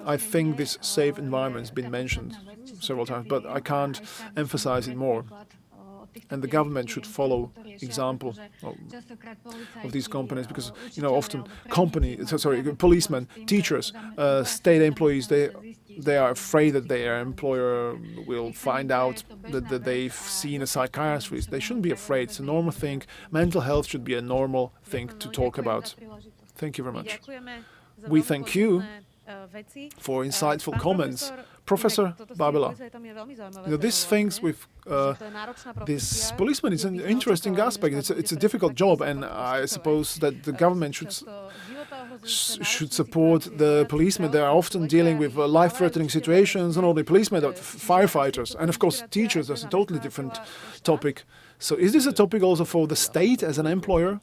I think this safe environment has been mentioned several times, but I can't emphasize it more. And the government should follow example of these companies, because often policemen, teachers, state employees, they are afraid that their employer will find out that they've seen a psychiatrist. They shouldn't be afraid. It's a normal thing. Mental health should be a normal thing to talk about. Thank you very much. We thank you for insightful comments. Professor Babila, these things with this policeman is an interesting aspect. It's a difficult job, and I suppose that the government should support the policemen. They are often dealing with life-threatening situations, not only policemen, but firefighters. And of course, teachers, that's a totally different topic. So is this a topic also for the state as an employer?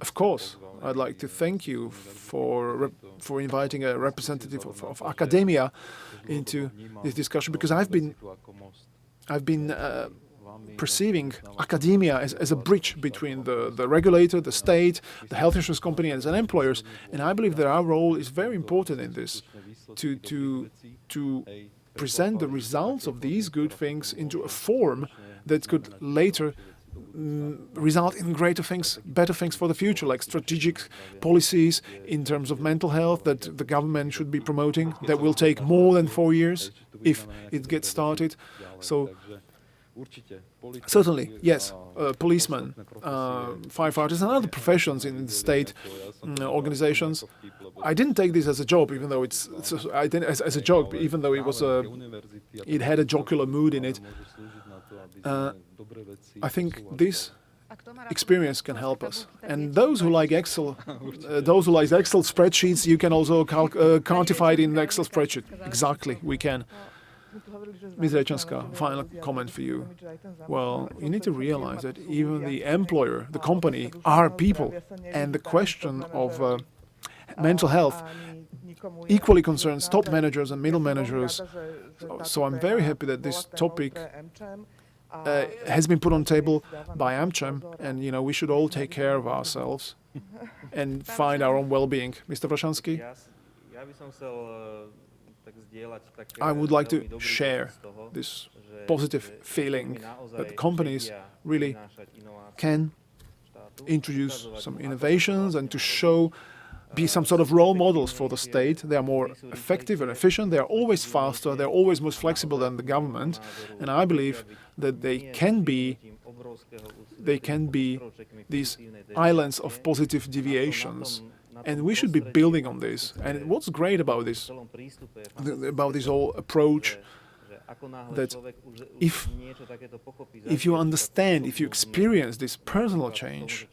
Of course. I'd like to thank you for inviting a representative of academia into this discussion, because I've been perceiving academia as a bridge between the regulator, the state, the health insurance company, and as an employers. And I believe that our role is very important in this, to present the results of these good things into a form that could later result in greater things, better things for the future, like strategic policies in terms of mental health that the government should be promoting, that will take more than 4 years if it gets started. So certainly, yes, policemen, firefighters and other professions in the state organizations. I didn't take this as a job, even though I didn't as a joke, even though it had a jocular mood in it. I think this experience can help us. And those who like Excel, spreadsheets, you can also quantify it in Excel spreadsheet. Exactly, we can. Ms. Rečanská, final comment for you. Well, you need to realize that even the employer, the company, are people. And the question of mental health equally concerns top managers and middle managers. So I'm very happy that this topic has been put on table by AmCham, and we should all take care of ourselves and find our own well-being. Mr. Vršanský? I would like to share this positive feeling that companies really can introduce some innovations and to be some sort of role models for the state. They are more effective and efficient. They are always faster. They're always more flexible than the government. And I believe that they can be these islands of positive deviations. And we should be building on this. And what's great about this whole approach, that if you understand, if you experience this personal change,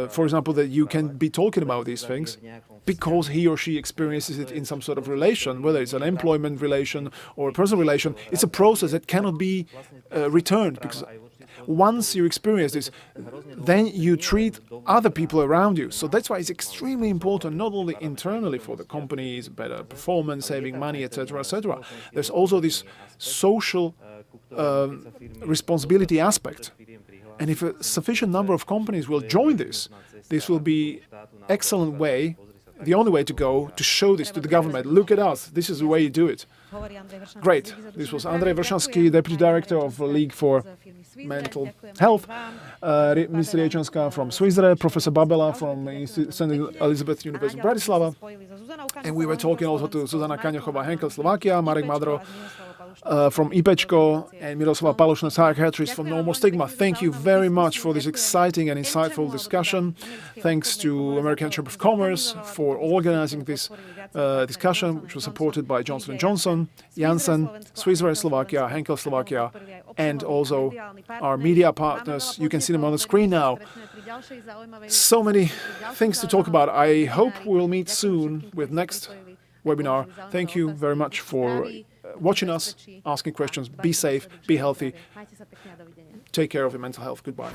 for example, that you can be talking about these things because he or she experiences it in some sort of relation, whether it's an employment relation or a personal relation, it's a process that cannot be returned, because once you experience this, then you treat other people around you. So that's why it's extremely important, not only internally for the companies, better performance, saving money, etc., etc. There's also this social responsibility aspect. And if a sufficient number of companies will join this will be excellent way, the only way to go, to show this to the government. Look at us, this is the way you do it. Great. This was Andrej Vršanský, Deputy Director of the League for Mental Health, Ms. Rečanská from Switzerland, Professor Babila from St. Elizabeth University Bratislava. And we were talking also to Zuzana Kaňochová, Henkel, Slovakia, Marek Madro from IPčko and Miroslava Palušná, psychiatrist from Normal Stigma. Thank you very much for this exciting and insightful discussion. Thanks to American Chamber of Commerce for organizing this discussion, which was supported by Johnson & Johnson, Janssen, Swiss Re Slovakia, Henkel Slovakia, and also our media partners. You can see them on the screen now. So many things to talk about. I hope we'll meet soon with next webinar. Thank you very much for watching us, asking questions. Be safe, be healthy. Take care of your mental health. Goodbye.